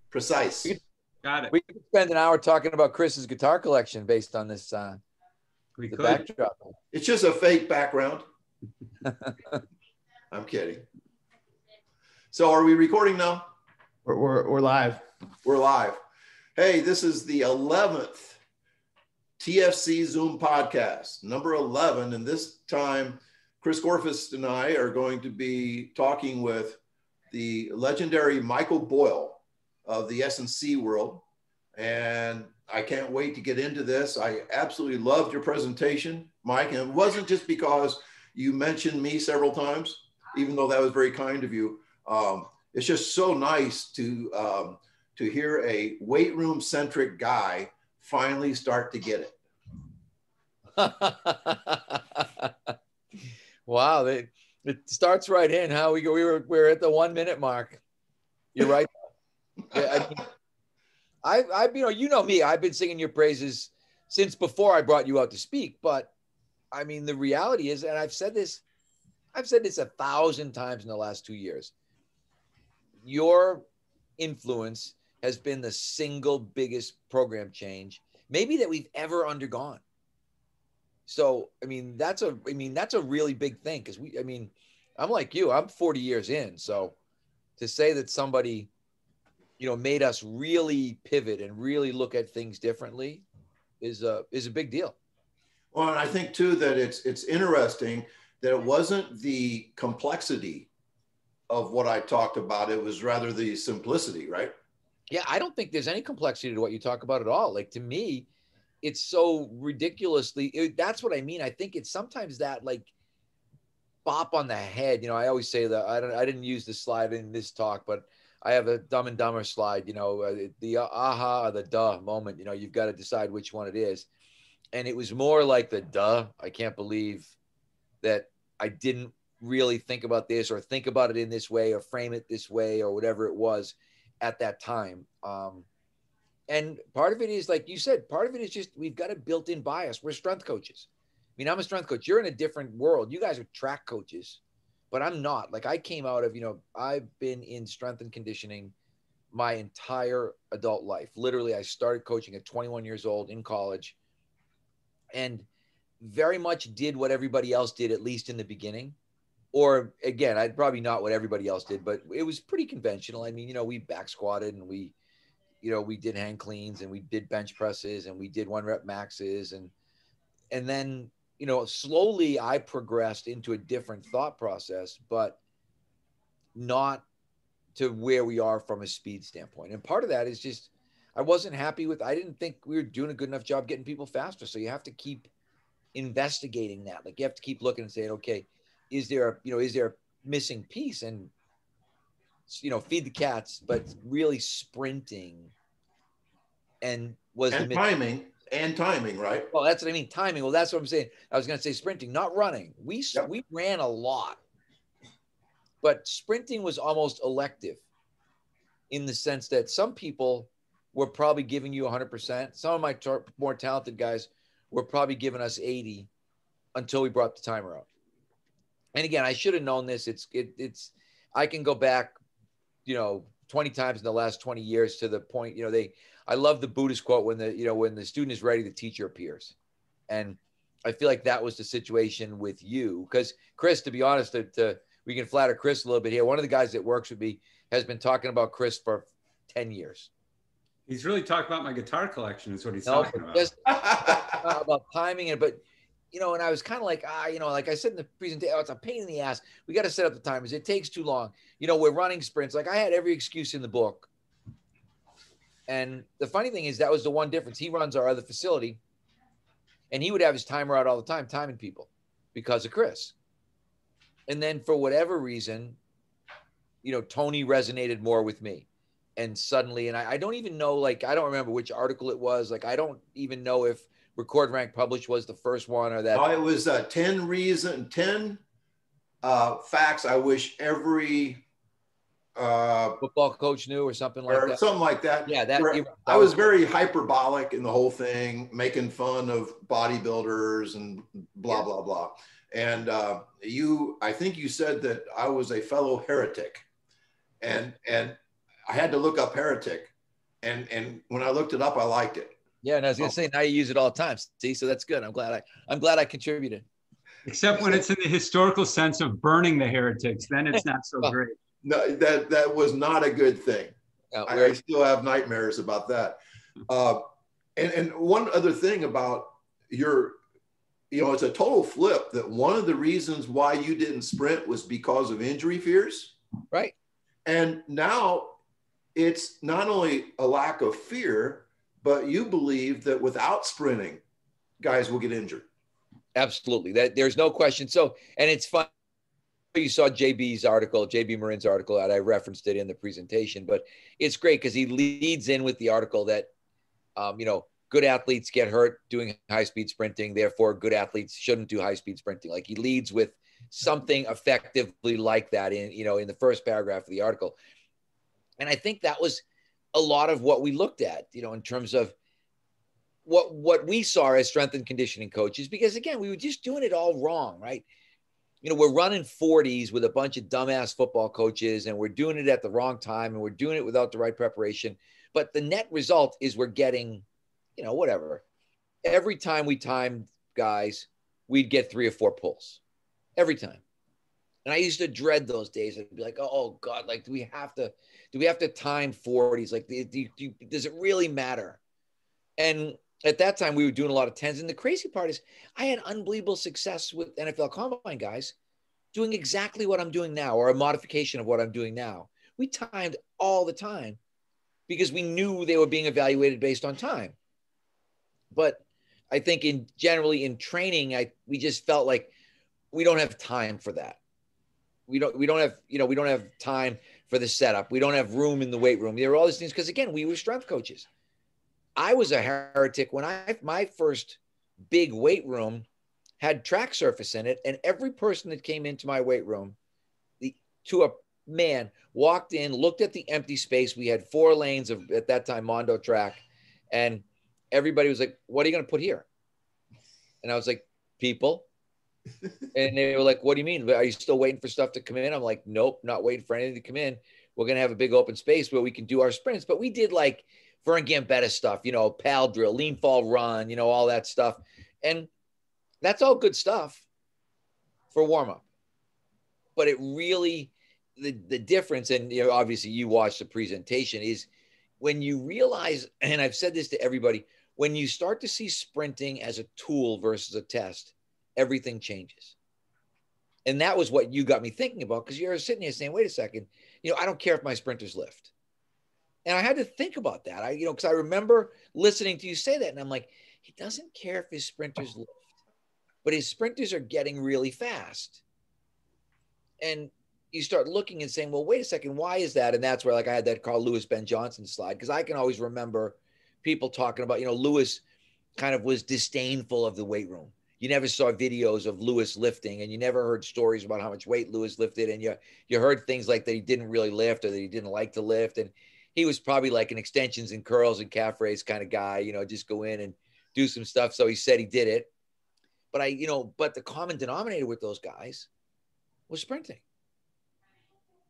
Precise. Got it. We could spend an hour talking about Chris's guitar collection based on this. We the could. backdrop. It's just a fake background. I'm kidding. So are we recording now? We're live. We're live. Hey, this is the 11th TFC Zoom podcast, number 11. And this time, Chris Gorfist and I are going to be talking with the legendary Michael Boyle of the S&C world. And I can't wait to get into this. I absolutely loved your presentation, Mike. And it wasn't just because you mentioned me several times, even though that was very kind of you. It's just so nice to hear a weight room centric guy finally start to get it. Wow, it starts right in. How we go? We're at the 1 minute mark. You're right. Yeah, I you know me. I've been singing your praises since before I brought you out to speak. But I mean, the reality is, and I've said this 1,000 times in the last 2 years. Your influence has been the single biggest program change, maybe that we've ever undergone. So, I mean, that's a really big thing because I'm like you. I'm 40 years in, so to say that somebody, made us really pivot and really look at things differently is a big deal. Well, and I think too that it's interesting that it wasn't the complexity of what I talked about. It was rather the simplicity, right? Yeah, I don't think there's any complexity to what you talk about at all. Like, to me, it's so ridiculously, that's what I mean. I think it's sometimes that like bop on the head. I always say that I didn't use this slide in this talk, but I have a Dumb and Dumber slide, the aha or the duh moment, you've got to decide which one it is. And it was more like the duh. I can't believe that I didn't really think about this or think about it in this way or frame it this way or whatever it was at that time. And part of it is, like you said, part of it is just we've got a built-in bias. We're strength coaches. I mean, I'm a strength coach. You're in a different world. You guys are track coaches, but I'm not. Like, I came out of, I've been in strength and conditioning my entire adult life. Literally, I started coaching at 21 years old in college and very much did what everybody else did, at least in the beginning. Or again, I'd probably not what everybody else did, but it was pretty conventional. I mean, we back squatted and we did hang cleans and we did bench presses and we did 1 rep maxes. And then, slowly I progressed into a different thought process, but not to where we are from a speed standpoint. And part of that is just, I didn't think we were doing a good enough job getting people faster. So you have to keep investigating that. Like, you have to keep looking and saying, okay, is there a missing piece? And, feed the cats, but really sprinting and timing, right? Well, that's what I mean. Timing. Well, that's what I'm saying. I was going to say sprinting, not running. We ran a lot, but sprinting was almost elective in the sense that some people were probably giving you 100%. Some of my more talented guys were probably giving us 80 until we brought the timer out. And again, I should have known this. I can go back, 20 times in the last 20 years to the point, I love the Buddhist quote when the student is ready, the teacher appears. And I feel like that was the situation with you. Because Chris, to be honest, we can flatter Chris a little bit here. One of the guys that works with me has been talking about Chris for 10 years. He's really talking about my guitar collection is what he's talking about. Just about timing it, but and I was kind of like, like I said in the presentation, it's a pain in the ass. We got to set up the timers. It takes too long. We're running sprints. Like, I had every excuse in the book. And the funny thing is that was the one difference. He runs our other facility and he would have his timer out all the time, timing people because of Chris. And then for whatever reason, Tony resonated more with me. And suddenly, and I don't even know, like, I don't remember which article it was. Like, I don't even know if Record Rank Published was the first one or that. No, it was 10 facts I wish every football coach knew or something like that. Something like that. Yeah, I was very hyperbolic in the whole thing, making fun of bodybuilders and blah, blah, blah. And I think you said that I was a fellow heretic. And I had to look up heretic. And when I looked it up, I liked it. Yeah, and I was gonna say now you use it all the time. See, so that's good. I'm glad I contributed. Except when it's in the historical sense of burning the heretics, then it's not so great. No, that was not a good thing. I still have nightmares about that. And one other thing about your, it's a total flip that one of the reasons why you didn't sprint was because of injury fears. Right. And now it's not only a lack of fear, but you believe that without sprinting, guys will get injured. Absolutely. There's no question. So, and it's fun. You saw JB Marin's article, and I referenced it in the presentation, but it's great because he leads in with the article that, good athletes get hurt doing high-speed sprinting. Therefore, good athletes shouldn't do high-speed sprinting. Like he leads with something effectively like that in the first paragraph of the article. And I think that was a lot of what we looked at, in terms of what we saw as strength and conditioning coaches, because again, we were just doing it all wrong, right? We're running 40s with a bunch of dumbass football coaches, and we're doing it at the wrong time, and we're doing it without the right preparation. But the net result is we're getting, whatever. Every time we timed guys, we'd get 3 or 4 pulls every time. And I used to dread those days. I'd be like, oh God, like, do we have to time 40s? Like, does it really matter? And at that time we were doing a lot of 10s. And the crazy part is I had unbelievable success with NFL Combine guys doing exactly what I'm doing now, or a modification of what I'm doing now. We timed all the time because we knew they were being evaluated based on time. But I think generally in training, we just felt like we don't have time for that. We don't have time for the setup. We don't have room in the weight room. There were all these things because, again, we were strength coaches. I was a heretic when my first big weight room had track surface in it, and every person that came into my weight room, to a man, walked in, looked at the empty space. We had 4 lanes of, at that time, Mondo track, and everybody was like, "What are you going to put here?" And I was like, "People." And they were like, "What do you mean? Are you still waiting for stuff to come in?" I'm like, "Nope, not waiting for anything to come in. We're going to have a big open space where we can do our sprints." But we did like Vern Gambetta stuff, pal drill, lean, fall, run, all that stuff. And that's all good stuff for warm up. But it really, the difference, and obviously you watched the presentation, is when you realize, and I've said this to everybody, when you start to see sprinting as a tool versus a test, everything changes. And that was what you got me thinking about, because you're sitting here saying, wait a second, I don't care if my sprinters lift. And I had to think about that. Because I remember listening to you say that, and I'm like, he doesn't care if his sprinters lift, but his sprinters are getting really fast. And you start looking and saying, well, wait a second, why is that? And that's where, like, I had that Carl Lewis, Ben Johnson slide, because I can always remember people talking about, Lewis kind of was disdainful of the weight room. You never saw videos of Lewis lifting, and you never heard stories about how much weight Lewis lifted. And you heard things like that he didn't really lift, or that he didn't like to lift. And he was probably like an extensions and curls and calf raise kind of guy, just go in and do some stuff. So he said he did it. But but the common denominator with those guys was sprinting.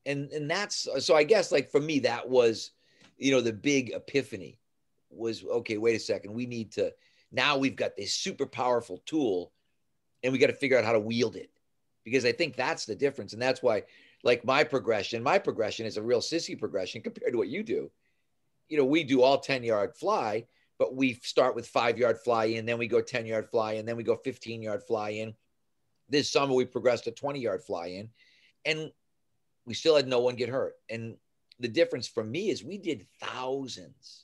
And that's, so I guess, like, for me, that was, the big epiphany was, okay, wait a second. Now we've got this super powerful tool, and we got to figure out how to wield it, because I think that's the difference. And that's why, like, my progression is a real sissy progression compared to what you do. We do all 10-yard fly, but we start with 5-yard fly in, then we go 10-yard fly in, then we go 15-yard fly in. This summer we progressed to 20-yard fly in, and we still had no one get hurt. And the difference for me is we did thousands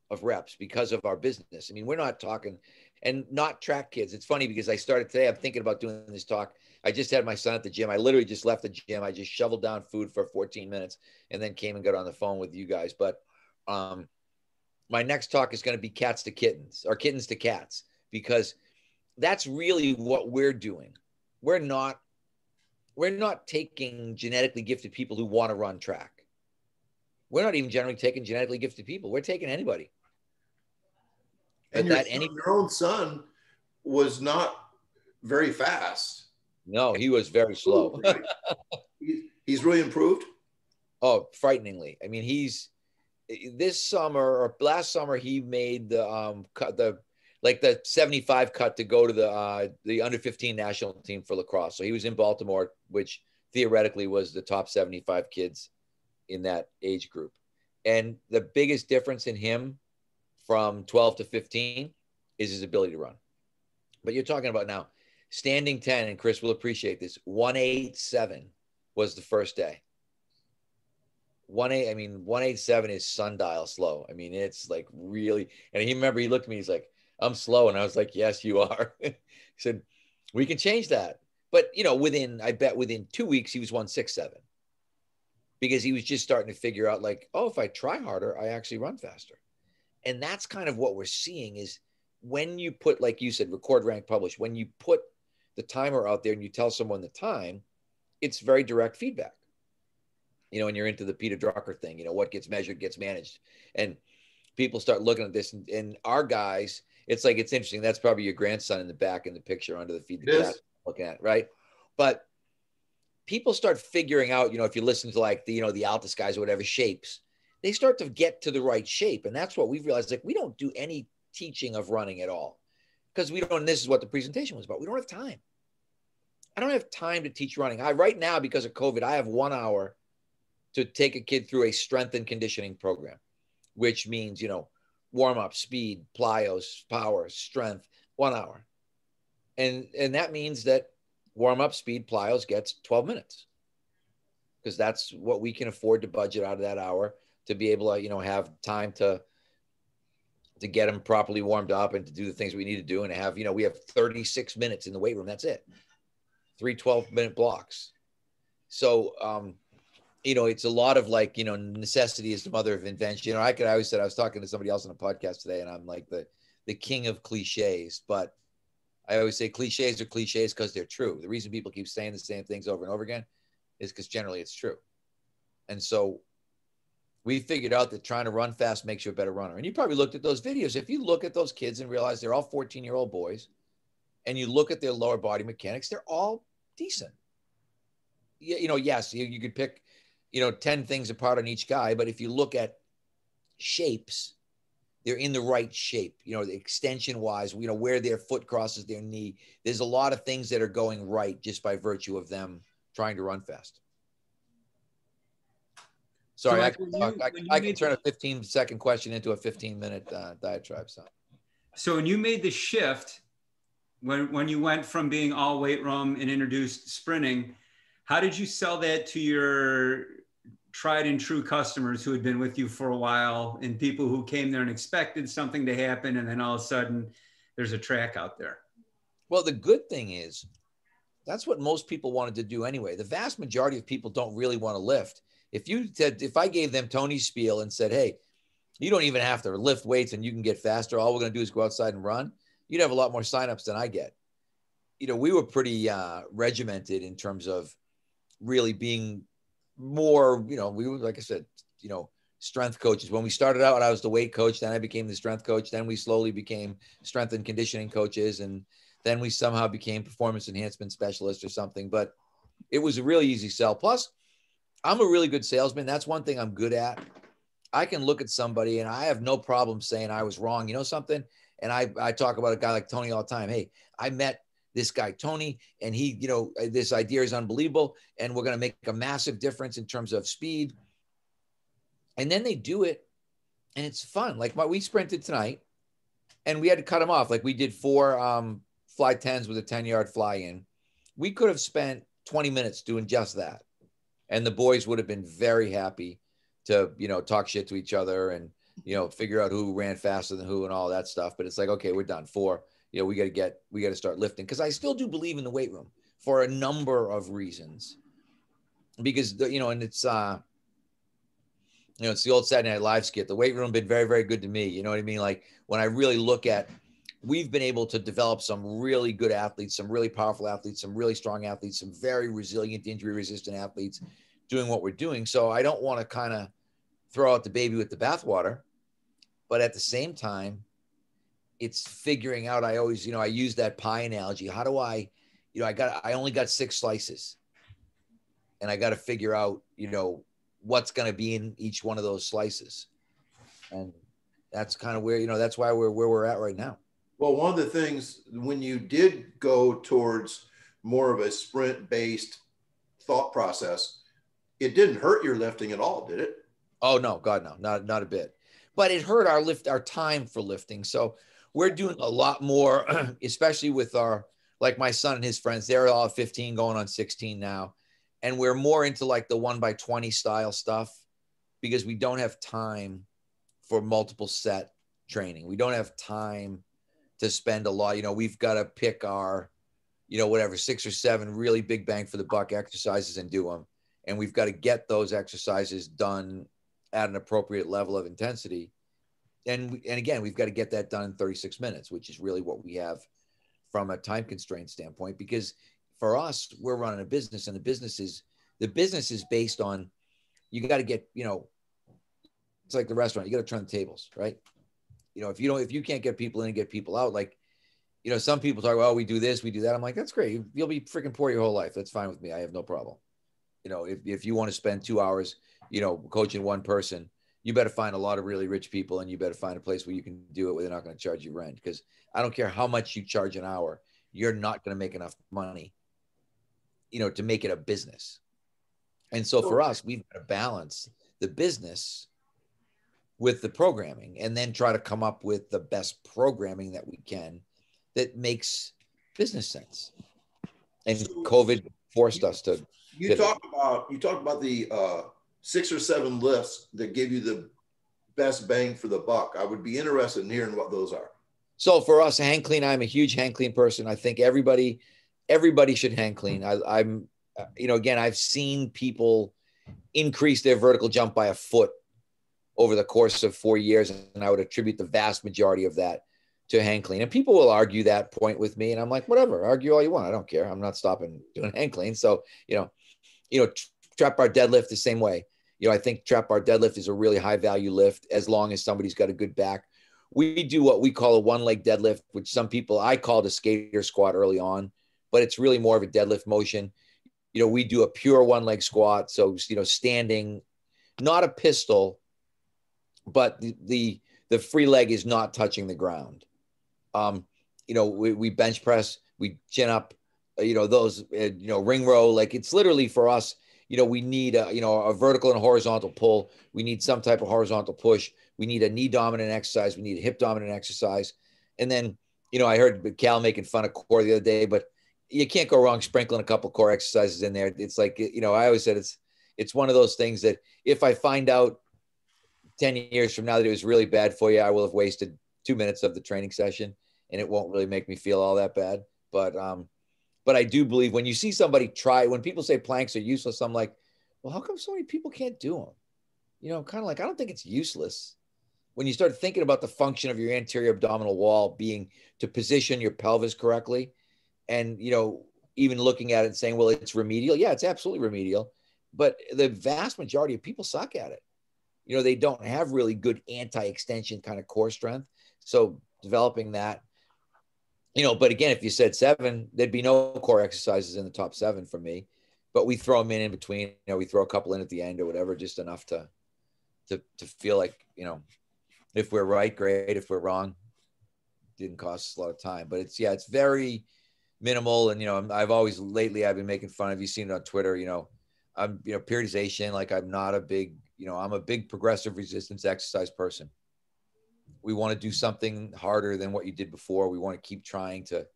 of reps because of our business. I mean, we're not talking, and not track kids. It's funny because I started today, I'm thinking about doing this talk. I just had my son at the gym. I literally just left the gym. I just shoveled down food for 14 minutes and then came and got on the phone with you guys. But my next talk is going to be cats to kittens, or kittens to cats, because that's really what we're doing. We're not taking genetically gifted people who want to run track. We're not even generally taking genetically gifted people. We're taking anybody. And your own son was not very fast. No, he was very slow. Right? He's really improved. Oh, frighteningly. I mean, this summer or last summer, he made the the 75 cut to go to the under 15 national team for lacrosse. So he was in Baltimore, which theoretically was the top 75 kids in that age group. And the biggest difference in him from 12 to 15 is his ability to run. But you're talking about now standing 10, and Chris will appreciate this. 187 was the first day. 187 is sundial slow. I mean, it's like really, and he looked at me, he's like, I'm slow. And I was like, yes, you are. He said, we can change that. But, I bet within 2 weeks, he was 167 because he was just starting to figure out like, oh, if I try harder, I actually run faster. And that's kind of what we're seeing is when you put, like you said, record, rank, publish, when you put the timer out there and you tell someone the time, it's very direct feedback. And you're into the Peter Drucker thing, what gets measured gets managed. And people start looking at this and our guys, it's like, it's interesting. That's probably your grandson in the back in the picture under the feed the cat looking at, right? But people start figuring out, if you listen to like the Altus guys or whatever shapes, they start to get to the right shape. And that's what we've realized. Like we don't do any teaching of running at all because and this is what the presentation was about. We don't have time. I don't have time to teach running. Right now, because of COVID, I have 1 hour to take a kid through a strength and conditioning program, which means, warm up, speed, plyos, power, strength, 1 hour. And that means that warm up, speed, plyos gets 12 minutes because that's what we can afford to budget out of that hour to be able to, have time to get them properly warmed up and to do the things we need to do. And to have, we have 36 minutes in the weight room. That's it. 3 12-minute blocks. So, it's a lot of like, necessity is the mother of invention. I always said, I was talking to somebody else on a podcast today and I'm like the king of cliches, but I always say cliches are cliches because they're true. The reason people keep saying the same things over and over again is because generally it's true. And so we figured out that trying to run fast makes you a better runner. And you probably looked at those videos. If you look at those kids and realize they're all 14-year-old boys and you look at their lower body mechanics, they're all decent. Yes, you could pick, 10 things apart on each guy. But if you look at shapes, they're in the right shape, the extension wise, where their foot crosses their knee. There's a lot of things that are going right just by virtue of them trying to run fast. Sorry, so I can turn a 15-second question into a 15-minute diatribe. So when you made the shift, when you went from being all weight room and introduced sprinting, how did you sell that to your tried and true customers who had been with you for a while and people who came there and expected something to happen and then all of a sudden there's a track out there? Well, the good thing is that's what most people wanted to do anyway. The vast majority of people don't really want to lift. If I gave them Tony's spiel and said, hey, you don't even have to lift weights and you can get faster, all we're going to do is go outside and run, you'd have a lot more signups than I get. We were pretty regimented in terms of really being more, we were, like I said, strength coaches. When we started out, I was the weight coach. Then I became the strength coach. Then we slowly became strength and conditioning coaches. And then we somehow became performance enhancement specialists or something. But it was a really easy sell. Plus, I'm a really good salesman. That's one thing I'm good at. I can look at somebody and I have no problem saying I was wrong. You know something? And I talk about a guy like Tony all the time. Hey, I met this guy, Tony, and he, this idea is unbelievable. And we're going to make a massive difference in terms of speed. And then they do it and it's fun. Like we sprinted tonight and we had to cut them off. Like we did 4 fly 10s with a 10-yard fly in. We could have spent 20 minutes doing just that. And the boys would have been very happy to, talk shit to each other and, figure out who ran faster than who and all that stuff. But it's like, okay, we're done. 4, we got to start lifting. Cause I still do believe in the weight room for a number of reasons because and it's, it's the old Saturday Night Live skit. The weight room been very, very good to me. You know what I mean? Like when I really look at, we've been able to develop some really good athletes, some really powerful athletes, some really strong athletes, some very resilient, injury resistant athletes doing what we're doing. So I don't want to kind of throw out the baby with the bathwater, but at the same time, it's figuring out, I always, I use that pie analogy. How do I only got 6 slices and I got to figure out, what's going to be in each one of those slices. And that's kind of where, you know, that's why we're where we're at right now. Well, one of the things when you did go towards more of a sprint-based thought process, it didn't hurt your lifting at all, did it? Oh no, God, no, not a bit. But it hurt our time for lifting. So we're doing a lot more, especially with like my son and his friends. They're all 15 going on 16 now. And we're more into like the 1x20 style stuff because we don't have time for multiple set training. We don't have time to spend a lot. You know, we've got to pick our, you know, whatever, 6 or 7 really big bang for the buck exercises and do them. And we've got to get those exercises done at an appropriate level of intensity. And again, we've got to get that done in 36 minutes, which is really what we have from a time constraint standpoint. Because for us, we're running a business, and the business is based on, you got to get, you know, it's like the restaurant, you got to turn the tables, right? You know, if you can't get people in and get people out, like, you know, some people talk, well, we do this, we do that. I'm like, that's great. You'll be freaking poor your whole life. That's fine with me. I have no problem. You know, if you want to spend 2 hours, you know, coaching one person, you better find a lot of really rich people, and you better find a place where you can do it where they're not going to charge you rent. Because I don't care how much you charge an hour, you're not going to make enough money, you know, to make it a business. And so for us, we've got to balance the business with the programming, and then try to come up with the best programming that we can that makes business sense. And COVID forced us to. You talked about the 6 or 7 lifts that give you the best bang for the buck. I would be interested in hearing what those are. So for us, hang clean, I'm a huge hang clean person. I think everybody should hang clean. I'm, you know, again, I've seen people increase their vertical jump by a foot over the course of 4 years. And I would attribute the vast majority of that to hang clean. And people will argue that point with me. And I'm like, whatever, argue all you want. I don't care. I'm not stopping doing hang clean. So, you know, trap bar deadlift the same way. You know, I think trap bar deadlift is a really high value lift as long as somebody's got a good back. We do what we call a 1-leg deadlift, which I called a skater squat early on, but it's really more of a deadlift motion. You know, we do a pure 1-leg squat. So, you know, standing, not a pistol, but the free leg is not touching the ground. You know, we bench press, we chin up, you know, those, you know, ring row, like it's literally for us, you know, we need a vertical and horizontal pull. We need some type of horizontal push. We need a knee dominant exercise. We need a hip dominant exercise. And then, you know, I heard Cal making fun of core the other day, but you can't go wrong sprinkling a couple core exercises in there. It's like, you know, I always said it's one of those things that if I find out 10 years from now that it was really bad for you, I will have wasted 2 minutes of the training session, and it won't really make me feel all that bad. But I do believe when you see somebody try, when people say planks are useless, I'm like, well, how come so many people can't do them? You know, kind of like, I don't think it's useless. When you start thinking about the function of your anterior abdominal wall being to position your pelvis correctly, and, you know, even looking at it and saying, well, it's remedial. Yeah, it's absolutely remedial. But the vast majority of people suck at it. You know, they don't have really good anti-extension kind of core strength. So developing that, you know, but again, if you said 7, there'd be no core exercises in the top 7 for me, but we throw them in between, you know, we throw a couple in at the end or whatever, just enough to feel like, you know, if we're right, great. If we're wrong, didn't cost us a lot of time, but it's very minimal. And, you know, I've been making fun of, you seen it on Twitter, you know, periodization, like I'm not a big, you know, I'm a big progressive resistance exercise person. We want to do something harder than what you did before. We want to keep trying to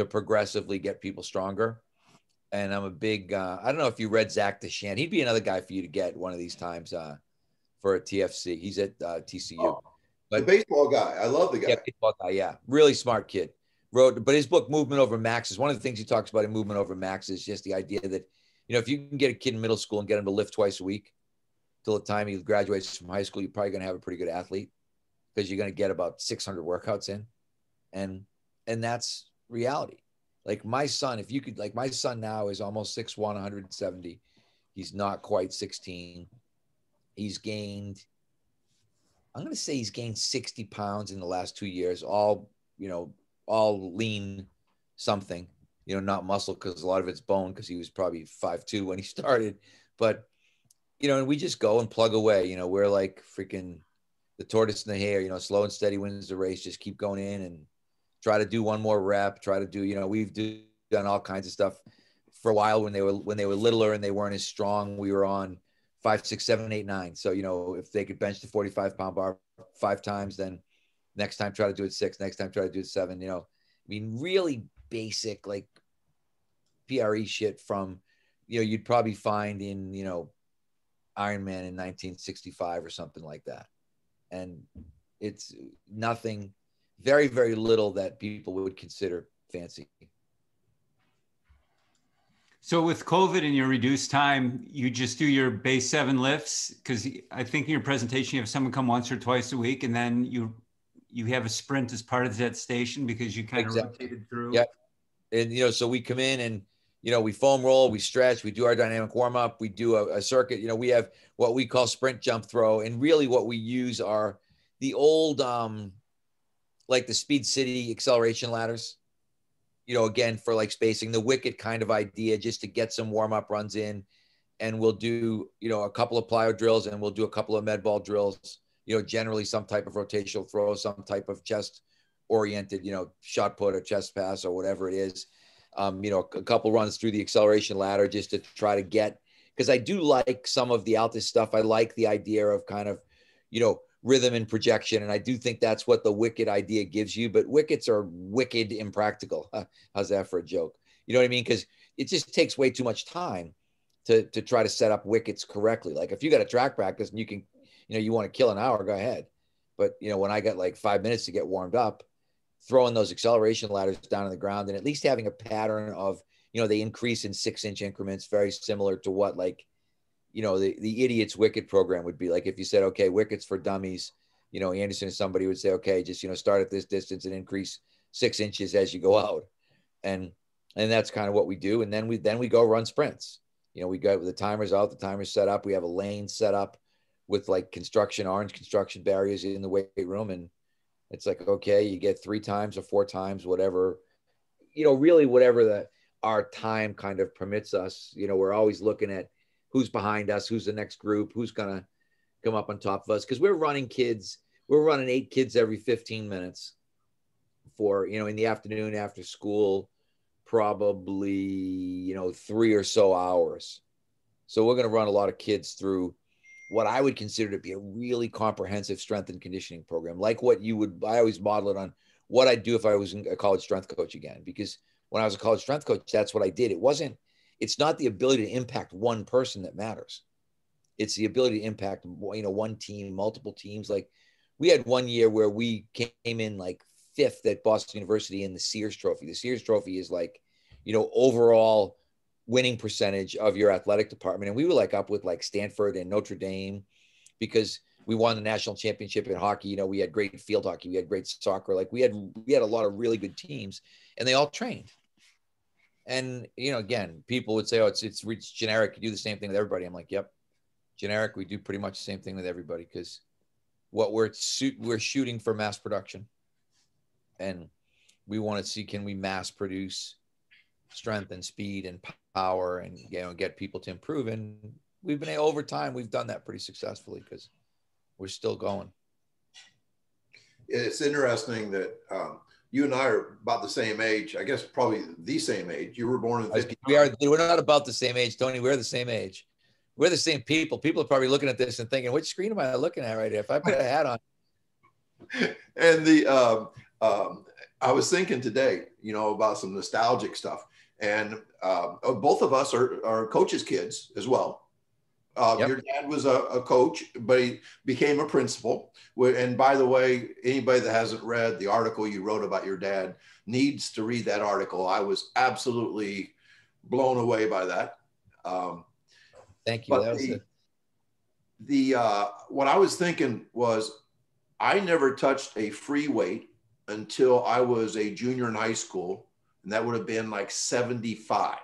progressively get people stronger. And I'm a big, I don't know if you read Zach DeShan. He'd be another guy for you to get one of these times for a TFC. He's at TCU. Oh, the baseball guy. I love the guy. Yeah, baseball guy. Yeah. Really smart kid. But his book, Movement Over Max, is one of the things he talks about in Movement Over Max is just the idea that, you know, if you can get a kid in middle school and get him to lift twice a week till the time he graduates from high school, you're probably going to have a pretty good athlete because you're going to get about 600 workouts in. And that's reality. Like my son, my son now is almost 6'1", 170. He's not quite 16. He's gained 60 pounds in the last 2 years, all lean something, you know, not muscle because a lot of it's bone because he was probably 5'2" when he started. But, you know, and we just go and plug away. You know, we're like freaking, the tortoise and the hare, you know, slow and steady wins the race. Just keep going in and try to do one more rep. Try to do, you know, we've done all kinds of stuff for a while when they were littler and they weren't as strong. We were on 5, 6, 7, 8, 9. So, you know, if they could bench the 45-pound bar 5 times, then next time try to do it 6. Next time try to do it 7. You know, I mean, really basic like PRE shit from, you know, you'd probably find in, you know, Ironman in 1965 or something like that. And it's nothing, very, very little that people would consider fancy. So with COVID and your reduced time, you just do your base 7 lifts? Because I think in your presentation, you have someone come once or twice a week, and then you have a sprint as part of that station because you kind of rotated through. Yeah. And, you know, so we come in and, you know, we foam roll, we stretch, we do our dynamic warm up, we do a circuit. You know, we have what we call sprint, jump, throw. And really what we use are the old, like the Speed City acceleration ladders, you know, again, for like spacing, the wicket kind of idea, just to get some warm up runs in. And we'll do, you know, a couple of plyo drills and we'll do a couple of med ball drills, you know, generally some type of rotational throw, some type of chest oriented, you know, shot put or chest pass or whatever it is. You know, a couple runs through the acceleration ladder just to try to get, because I do like some of the Altis stuff. I like the idea of kind of, you know, rhythm and projection. And I do think that's what the wicket idea gives you, but wickets are wicked impractical. How's that for a joke? You know what I mean? Because it just takes way too much time to try to set up wickets correctly. Like if you got a track practice and you can, you know, you want to kill an hour, go ahead. But, you know, when I got like 5 minutes to get warmed up, throwing those acceleration ladders down on the ground and at least having a pattern of, you know, they increase in 6-inch increments, very similar to what, like, you know, the idiot's wicket program would be like. If you said, okay, wickets for dummies, you know, Anderson or somebody would say, okay, just, you know, start at this distance and increase 6 inches as you go out. And that's kind of what we do. And then we go run sprints. You know, we go with the timers out, the timers set up. We have a lane set up with like orange construction barriers in the weight room. And it's like, okay, you get 3 times or 4 times, whatever, you know, really whatever our time kind of permits us. You know, we're always looking at who's behind us, who's the next group, who's going to come up on top of us. Cause we're running 8 kids every 15 minutes for, you know, in the afternoon after school, probably, you know, 3 or so hours. So we're going to run a lot of kids through what I would consider to be a really comprehensive strength and conditioning program, like what I always model it on what I'd do if I was a college strength coach again, because when I was a college strength coach, that's what I did. It's not the ability to impact one person that matters. It's the ability to impact, you know, one team, multiple teams. Like we had one year where we came in like 5th at Boston University in the Sears Trophy. The Sears Trophy is like, you know, overall winning percentage of your athletic department. And we were like up with like Stanford and Notre Dame because we won the national championship in hockey. You know, we had great field hockey. We had great soccer. Like we had a lot of really good teams and they all trained. And, you know, again, people would say, oh, it's generic. You do the same thing with everybody. I'm like, yep, generic. We do pretty much the same thing with everybody because what we're shooting for mass production. And we want to see, can we mass produce strength and speed and power and, you know, get people to improve. And we've been, over time, we've done that pretty successfully because we're still going. It's interesting that you and I are about the same age. I guess probably the same age. You were born in 59. We're not about the same age, Tony. We're the same age. We're the same people. People are probably looking at this and thinking, which screen am I looking at right here? If I put a hat on. And I was thinking today, you know, about some nostalgic stuff. And both of us are coaches' kids as well. Yep. Your dad was a coach, but he became a principal. And by the way, anybody that hasn't read the article you wrote about your dad needs to read that article. I was absolutely blown away by that. Thank you. That was what I was thinking was I never touched a free weight until I was a junior in high school. And that would have been like 75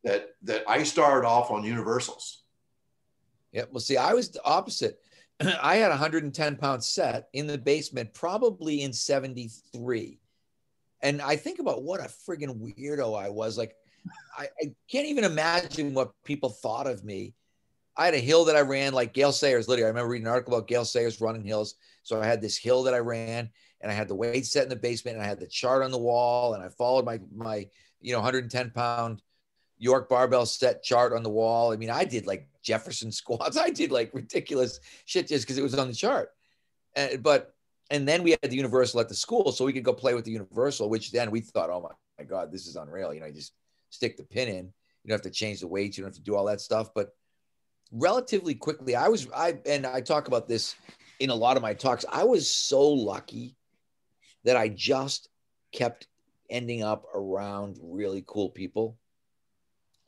that I started off on universals. Yeah. Well, see, I was the opposite. I had a 110-pound set in the basement, probably in 73. And I think about what a friggin' weirdo I was. Like, I can't even imagine what people thought of me. I had a hill that I ran like Gail Sayers. Literally, I remember reading an article about Gail Sayers running hills. So I had this hill that I ran, and I had the weight set in the basement, and I had the chart on the wall, and I followed my 110-pound York barbell set chart on the wall. I mean, I did like Jefferson squats. I did like ridiculous shit just because it was on the chart. And then we had the universal at the school, so we could go play with the universal, which then we thought, oh my God, this is unreal. You just stick the pin in. You don't have to change the weights. You don't have to do all that stuff. But relatively quickly, I talk about this in a lot of my talks. I was so lucky that I just kept ending up around really cool people.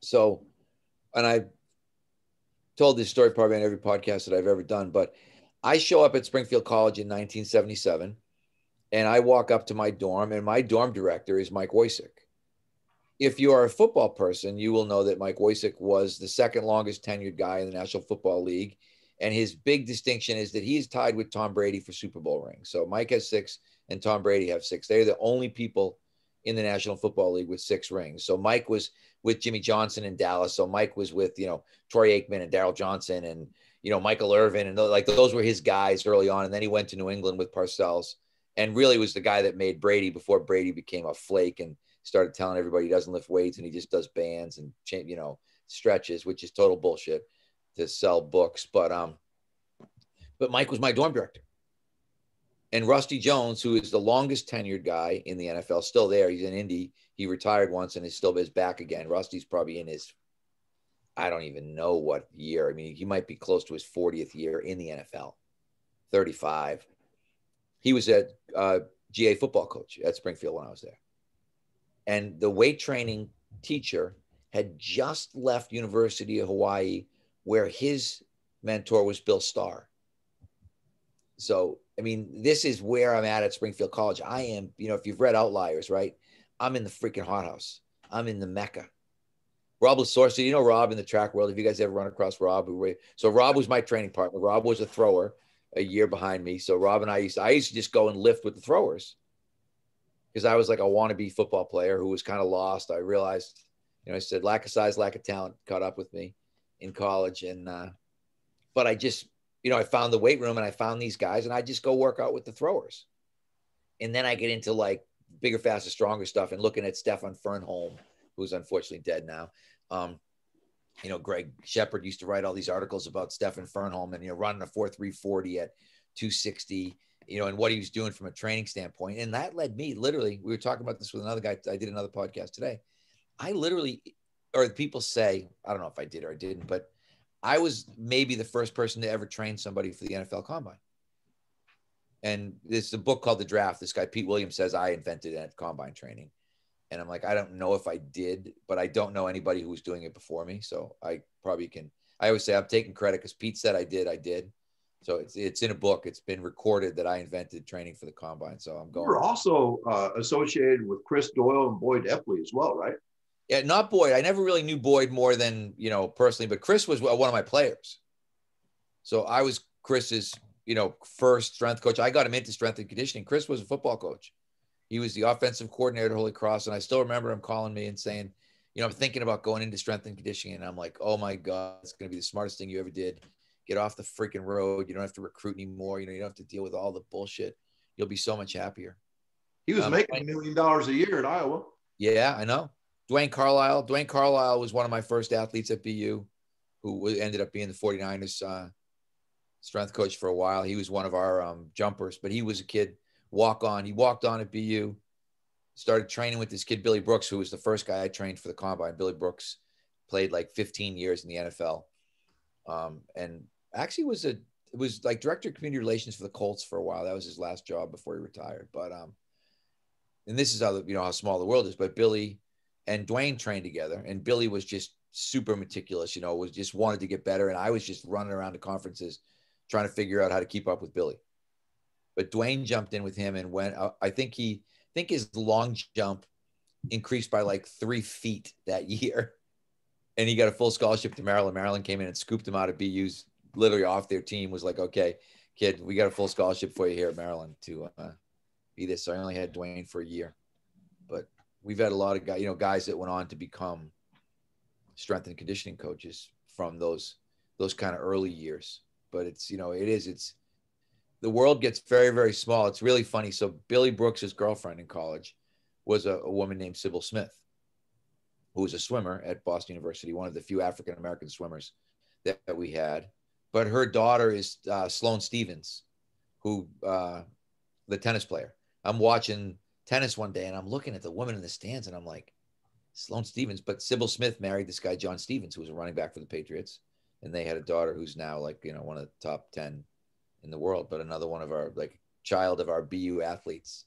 So, and I told this story probably on every podcast that I've ever done, but I show up at Springfield College in 1977, and I walk up to my dorm, and my dorm director is Mike Woysick. If you are a football person, you will know that Mike Woysick was the second longest tenured guy in the National Football League. And his big distinction is that he is tied with Tom Brady for Super Bowl rings. So Mike has 6 and Tom Brady have 6. They're the only people in the National Football League with 6 rings. So Mike was with Jimmy Johnson in Dallas. So Mike was with, Troy Aikman and Darryl Johnson and, Michael Irvin. And like those were his guys early on. And then he went to New England with Parcells and really was the guy that made Brady before Brady became a flake and started telling everybody he doesn't lift weights and he just does bands and, stretches, which is total bullshit to sell books. But Mike was my dorm director. And Rusty Jones, who is the longest tenured guy in the NFL, still there. He's in Indy. He retired once and is back again. Rusty's probably in his, I don't even know what year. I mean, he might be close to his 40th year in the NFL, 35. He was a GA football coach at Springfield when I was there. And the weight training teacher had just left University of Hawaii, where his mentor was Bill Starr. So, I mean, this is where I'm at Springfield College. I am, if you've read Outliers, right? I'm in the freaking hothouse. I'm in the Mecca. Rob Lasorsi, Rob in the track world. Have you guys ever run across Rob? So Rob was my training partner. Rob was a thrower a year behind me. So Rob and I used to just go and lift with the throwers because I was like a wannabe football player who was kind of lost. I realized, I said lack of size, lack of talent caught up with me in college. And, but I just, I found the weight room and I found these guys and I just go work out with the throwers. And then I get into like bigger, faster, stronger stuff and looking at Stefan Fernholm, who's unfortunately dead now. Greg Shepard used to write all these articles about Stefan Fernholm and, running a 4.340 at 260, and what he was doing from a training standpoint. And that led me literally, we were talking about this with another guy. I did another podcast today. Or people say, I don't know if I did or I didn't, but I was maybe the first person to ever train somebody for the NFL Combine. And there's a book called The Draft. This guy, Pete Williams, says I invented that combine training. And I'm like, I don't know if I did, but I don't know anybody who was doing it before me. So I probably can. I always say I'm taking credit because Pete said I did. So it's in a book. It's been recorded that I invented training for the combine. So I'm going. You're also associated with Chris Doyle and Boyd Epley as well, right? Yeah, not Boyd. I never really knew Boyd more than, personally, but Chris was one of my players. So I was Chris's, first strength coach. I got him into strength and conditioning. Chris was a football coach. He was the offensive coordinator at Holy Cross. And I still remember him calling me and saying, I'm thinking about going into strength and conditioning. And I'm like, oh my God, it's going to be the smartest thing you ever did. Get off the freaking road. You don't have to recruit anymore. You don't have to deal with all the bullshit. You'll be so much happier. He was making $1 million a year at Iowa. Yeah, I know. Dwayne Carlisle was one of my first athletes at BU who ended up being the 49ers strength coach for a while. He was one of our jumpers, but he was a kid walk on. He walked on at BU, started training with this kid, Billy Brooks, who was the first guy I trained for the combine. Billy Brooks played like 15 years in the NFL. And actually was like director of community relations for the Colts for a while. That was his last job before he retired. But, and this is how small the world is, but Billy and Dwayne trained together, and Billy was just super meticulous, was just wanted to get better. And I was just running around to conferences trying to figure out how to keep up with Billy. But Dwayne jumped in with him and went, I think his long jump increased by like 3 feet that year. And he got a full scholarship to Maryland. Maryland came in and scooped him out of BU's literally off their team, was like, okay, kid, we got a full scholarship for you here at Maryland to be this. So I only had Dwayne for a year, but we've had a lot of guys that went on to become strength and conditioning coaches from those those kind of early years. But it's, it's the world gets very, very small. It's really funny. So Billy Brooks's girlfriend in college was a woman named Sybil Smith, who was a swimmer at Boston University, one of the few African-American swimmers that we had. But her daughter is Sloane Stephens, who, the tennis player. I'm watching tennis one day and I'm looking at the woman in the stands and I'm like, Sloane Stephens. But Sybil Smith married this guy, John Stevens, who was a running back for the Patriots. And they had a daughter who's now like, one of the top 10 in the world, but another one of our, like, child of our BU athletes.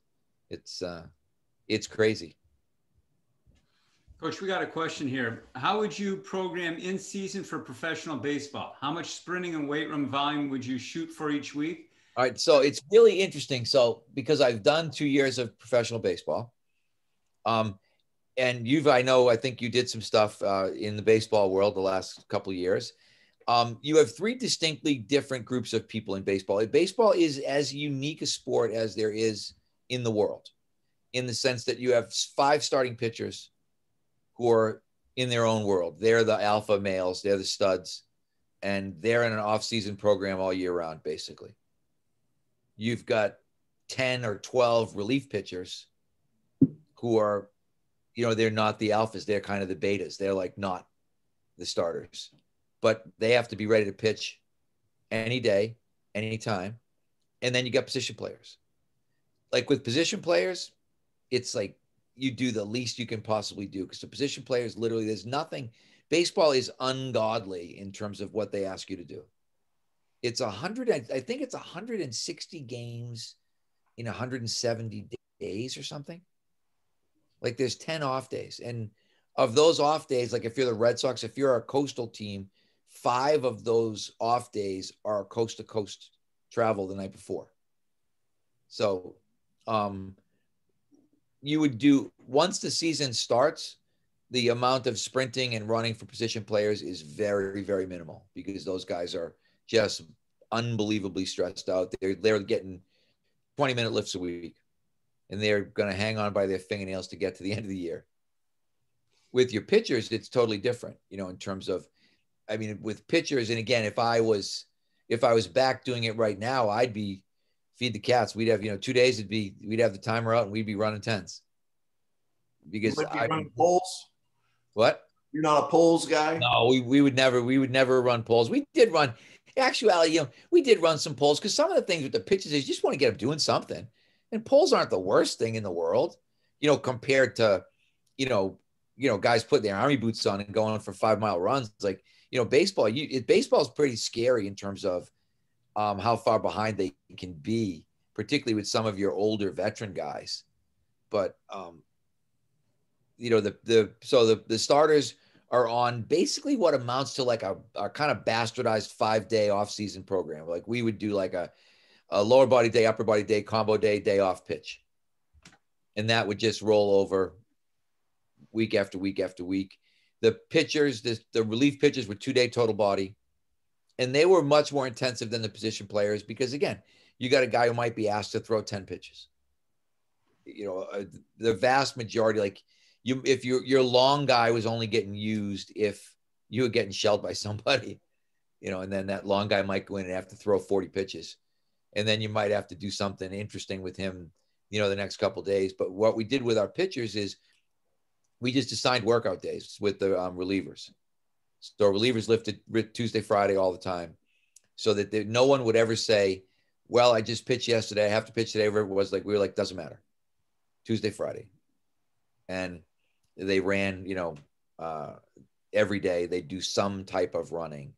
It's crazy. Coach, we got a question here. How would you program in season for professional baseball? How much sprinting and weight room volume would you shoot for each week? All right. So it's really interesting. So because I've done 2 years of professional baseball, and I think you did some stuff in the baseball world the last couple of years. You have 3 distinctly different groups of people in baseball. Baseball is as unique a sport as there is in the world, in the sense that you have 5 starting pitchers who are in their own world. They're the alpha males, they're the studs, and they're in an off-season program all year round, basically. You've got 10 or 12 relief pitchers who are, they're not the alphas. They're kind of the betas. They're like not the starters, but they have to be ready to pitch any day, anytime. And then you got position players. Like with position players, it's like you do the least you can possibly do, because the position players, literally, there's nothing. Baseball is ungodly in terms of what they ask you to do. It's 100, I think it's 160 games in 170 days or something. Like there's 10 off days. And of those off days, like if you're the Red Sox, if you're a coastal team, 5 of those off days are coast to coast travel the night before. So you would do, once the season starts, the amount of sprinting and running for position players is very, very minimal, because those guys are just unbelievably stressed out. They're getting 20-minute lifts a week, and they're going to hang on by their fingernails to get to the end of the year. With your pitchers, it's totally different, in terms of, with pitchers. And again, if I was back doing it right now, I'd be feed the cats. We'd have, 2 days, we'd have the timer out and we'd be running 10s. Because running poles. What? You're not a poles guy? No, we would never run poles. We did run, actually, we did run some poles, because some of the things with the pitches is you just want to get them doing something. And poles aren't the worst thing in the world, compared to, guys putting their army boots on and going for 5-mile runs. It's like, baseball, baseball is pretty scary in terms of how far behind they can be, particularly with some of your older veteran guys. But, the starters are on basically what amounts to like a kind of bastardized 5-day off-season program. Like we would do like a lower body day, upper body day, combo day, day off pitch. And that would just roll over week after week after week. The pitchers, the relief pitchers were 2-day total body. And they were much more intensive than the position players, because again, you got a guy who might be asked to throw 10 pitches. The vast majority, like if your long guy was only getting used if you were getting shelled by somebody, and then that long guy might go in and have to throw 40 pitches. And then you might have to do something interesting with him, the next couple of days. But what we did with our pitchers is we just assigned workout days with the relievers. So relievers lifted Tuesday, Friday all the time, so that no one would ever say, well, I just pitched yesterday, I have to pitch today. Whatever it was, like, we were like, doesn't matter. Tuesday, Friday. And they ran, every day they do some type of running.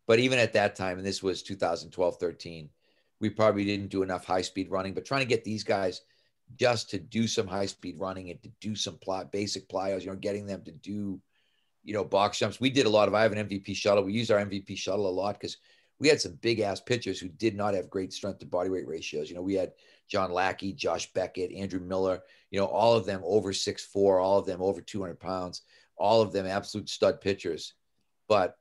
But even at that time, and this was 2012, 13, we probably didn't do enough high-speed running, but trying to get these guys just to do some high-speed running and to do some basic plyos, getting them to do, box jumps. We did a lot of, I have an MVP shuttle. We used our MVP shuttle a lot because we had some big ass pitchers who did not have great strength to body weight ratios. We had John Lackey, Josh Beckett, Andrew Miller, all of them over 6'4", all of them over 200 pounds, all of them absolute stud pitchers, but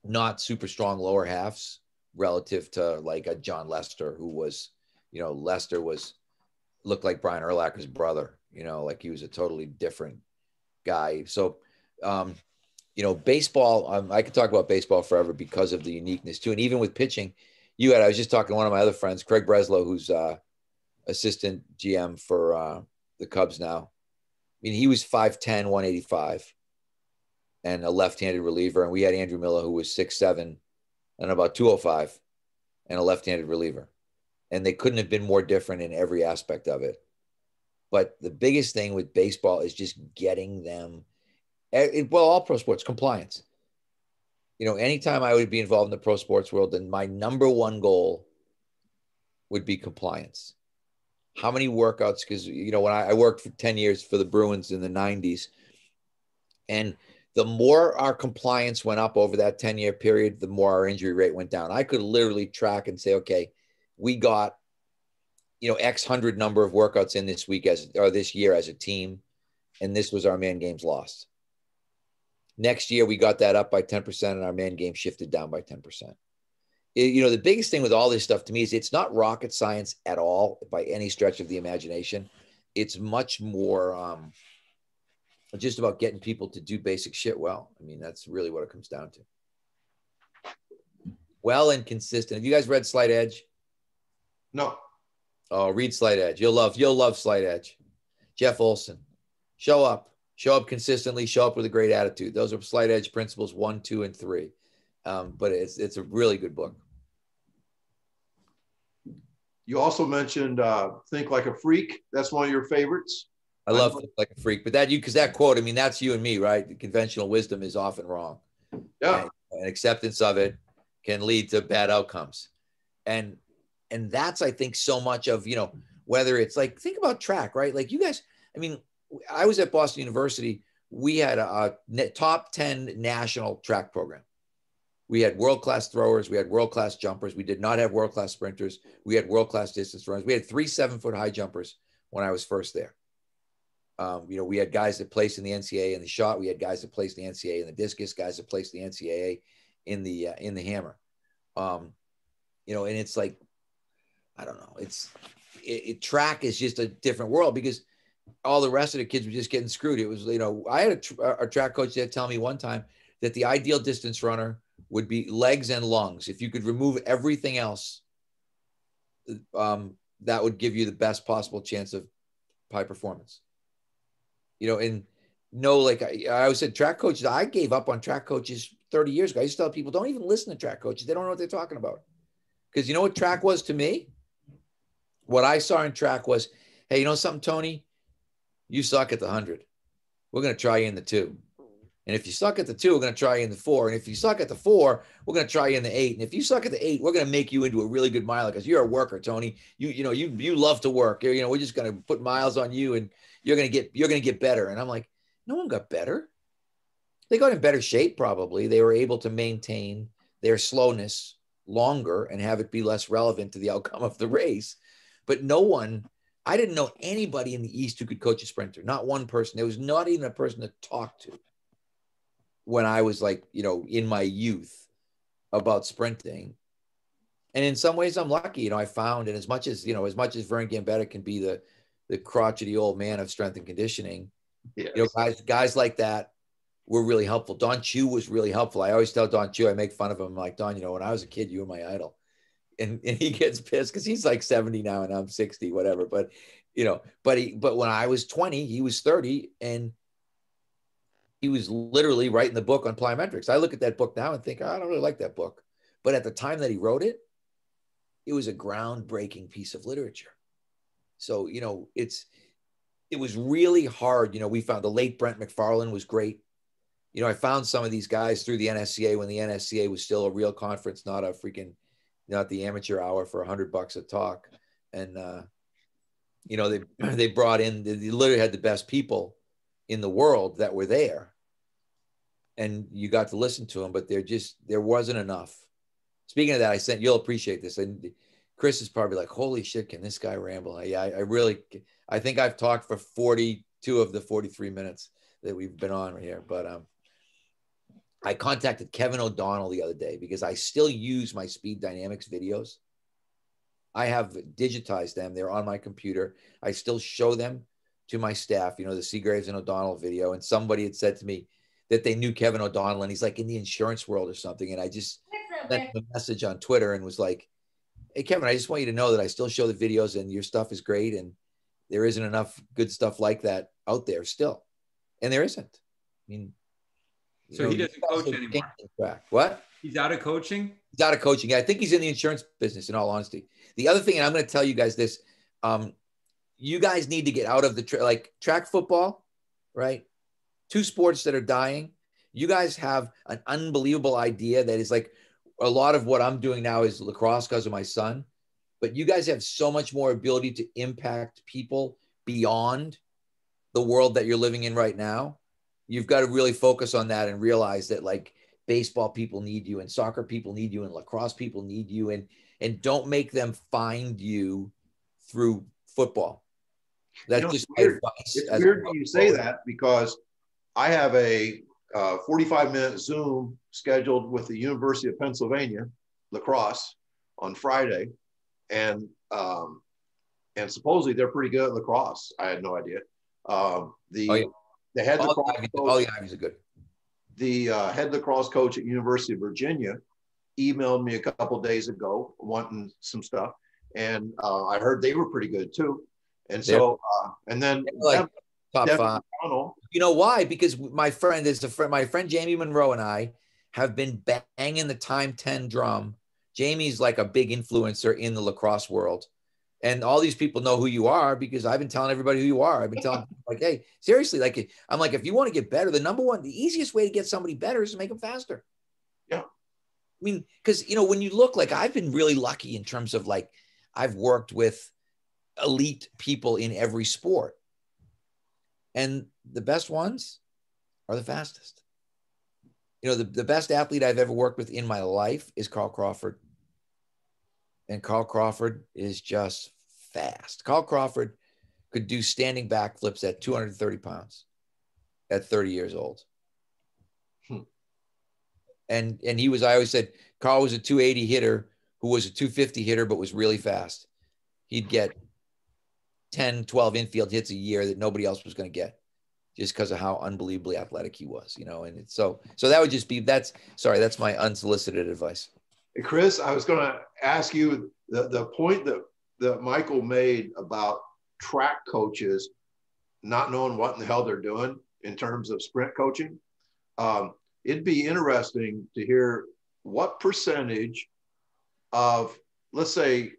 not super strong lower halves relative to like a John Lester, who was, Lester looked like Brian Urlacher's brother, like he was a totally different guy. So you know, baseball, I could talk about baseball forever because of the uniqueness too. And even with pitching, I was just talking to one of my other friends, Craig Breslow, who's assistant GM for the Cubs now. I mean, he was 5'10", 185 and a left-handed reliever. And we had Andrew Miller, who was 6'7" and about 205 and a left-handed reliever. And they couldn't have been more different in every aspect of it. But the biggest thing with baseball is just getting them, well, all pro sports, compliance. You know, anytime I would be involved in the pro sports world, then my number one goal would be compliance. How many workouts? Because, you know, when I worked for 10 years for the Bruins in the 90s, and the more our compliance went up over that 10-year period, the more our injury rate went down. I could literally track and say, okay, we got, you know, X hundred number of workouts in this week or this year as a team, and this was our man games lost. Next year, we got that up by 10%, and our man game shifted down by 10%. You know, the biggest thing with all this stuff to me is it's not rocket science at all by any stretch of the imagination. It's much more just about getting people to do basic shit well. I mean, that's really what it comes down to. Well and consistent. Have you guys read Slight Edge? No. Oh, read Slight Edge. You'll love Slight Edge. Jeff Olson. Show up consistently, show up with a great attitude. Those are Slight Edge principles 1, 2, and 3. But it's a really good book. You also mentioned Think Like a Freak. That's one of your favorites. I love Think Like a Freak, but because that quote, I mean, that's you and me, right? The conventional wisdom is often wrong. Yeah. And acceptance of it can lead to bad outcomes. And that's, I think, so much of, you know, whether it's like, think about track, right? Like you guys, I mean, I was at Boston University. We had a top 10 national track program. We had world-class throwers. We had world-class jumpers. We did not have world-class sprinters. We had world-class distance runners. We had 3 7-foot high jumpers when I was first there. You know, we had guys that placed in the NCAA in the shot. We had guys that placed in the NCAA in the discus, guys that placed in the NCAA in the hammer. You know, and it's like, I don't know. Track is just a different world because all the rest of the kids were just getting screwed. It was, you know, I had a track coach that tell me one time that the ideal distance runner would be legs and lungs. If you could remove everything else, that would give you the best possible chance of high performance. You know, and no, like I always said, track coaches, I gave up on track coaches 30 years ago. I used to tell people, don't even listen to track coaches. They don't know what they're talking about. Because you know what track was to me? What I saw in track was, hey, you know something, Tony? You suck at the 100. We're going to try you in the 2. And if you suck at the 2, we're going to try you in the 4. And if you suck at the 4, we're going to try you in the 8. And if you suck at the 8, we're going to make you into a really good miler because you're a worker, Tony. You love to work. You know, we're just going to put miles on you and you're going to get better. And I'm like, no one got better. They got in better shape probably. They were able to maintain their slowness longer and have it be less relevant to the outcome of the race. But I didn't know anybody in the East who could coach a sprinter. Not one person. There was not even a person to talk to when I was like, you know, in my youth about sprinting. And in some ways I'm lucky, you know, I found, and as much as Vern Gambetta can be the crotchety old man of strength and conditioning, yes. You know, guys like that were really helpful. Don Chu was really helpful. I always tell Don Chu, I make fun of him. I'm like, Don, you know, when I was a kid, you were my idol. And he gets pissed because he's like 70 now and I'm 60, whatever. But, you know, but when I was 20, he was 30 and he was literally writing the book on plyometrics. I look at that book now and think, oh, I don't really like that book. But at the time that he wrote it, it was a groundbreaking piece of literature. So, you know, it was really hard. You know, we found the late Brent McFarlane was great. You know, I found some of these guys through the NSCA when the NSCA was still a real conference, not the amateur hour for $100 a talk. And, you know, they brought in, they literally had the best people in the world that were there. And you got to listen to them, but there wasn't enough. Speaking of that, you'll appreciate this. And Chris is probably like, holy shit, can this guy ramble? I think I've talked for 42 of the 43 minutes that we've been on here. But I contacted Kevin O'Donnell the other day because I still use my Speed Dynamics videos. I have digitized them. They're on my computer. I still show them to my staff, you know, the Seagraves and O'Donnell video. And somebody had said to me, that they knew Kevin O'Donnell, and he's like in the insurance world or something. And I just sent him a message on Twitter and was like, hey, Kevin, I just want you to know that I still show the videos and your stuff is great. And there isn't enough good stuff like that out there still. And there isn't. I mean, so he doesn't coach anymore. What? He's out of coaching? He's out of coaching. I think he's in the insurance business, in all honesty. The other thing, and I'm going to tell you guys this, you guys need to get out of the like track football, right? 2 sports that are dying. You guys have an unbelievable idea that is like a lot of what I'm doing now is lacrosse because of my son. But you guys have so much more ability to impact people beyond the world that you're living in right now. You've got to really focus on that and realize that like baseball people need you and soccer people need you and lacrosse people need you, and don't make them find you through football. That's just my advice. It's weird when you say that, because I have a 45-minute Zoom scheduled with the University of Pennsylvania lacrosse on Friday, and supposedly they're pretty good at lacrosse. I had no idea. The head lacrosse coach, all the Ivies are good. The head lacrosse coach at University of Virginia emailed me a couple days ago wanting some stuff, and I heard they were pretty good too. And so, and then like top 5. You know why? Because my friend Jamie Monroe and I have been banging the time 10 drum. Jamie's like a big influencer in the lacrosse world. And all these people know who you are because I've been telling everybody who you are. I've been telling people like, hey, seriously, like, I'm like, if you want to get better, the easiest way to get somebody better is to make them faster. Yeah. I mean, because, you know, when you look, like, I've been really lucky in terms of like, I've worked with elite people in every sport. And the best ones are the fastest. You know, the best athlete I've ever worked with in my life is Carl Crawford. And Carl Crawford is just fast. Carl Crawford could do standing backflips at 230 pounds at 30 years old. And he was, I always said, Carl was a 280 hitter who was a 250 hitter, but was really fast. He'd get 10, 12 infield hits a year that nobody else was going to get just because of how unbelievably athletic he was, you know? And it's so that would just be, that's my unsolicited advice. Hey, Chris, I was going to ask you the point that Michael made about track coaches not knowing what in the hell they're doing in terms of sprint coaching. It'd be interesting to hear what percentage of, let's say,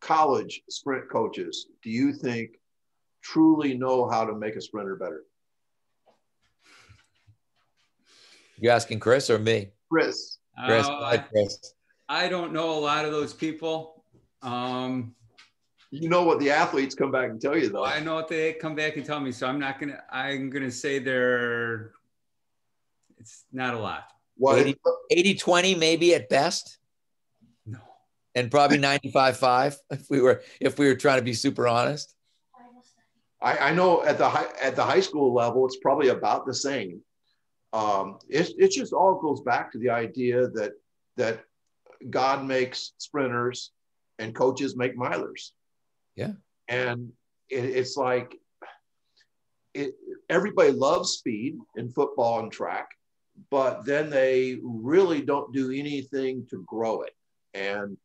college sprint coaches do you think truly know how to make a sprinter better? You asking Chris or me? Chris. Chris. I don't know a lot of those people. You know what the athletes come back and tell you, though. I know what they come back and tell me. So I'm going to say it's not a lot. What? 80-20 maybe at best. No. And probably 95-5 if we were trying to be super honest. I know at the high school level, it's probably about the same. It just all goes back to the idea that God makes sprinters and coaches make milers. Yeah. And it's like everybody loves speed in football and track, but then they really don't do anything to grow it. And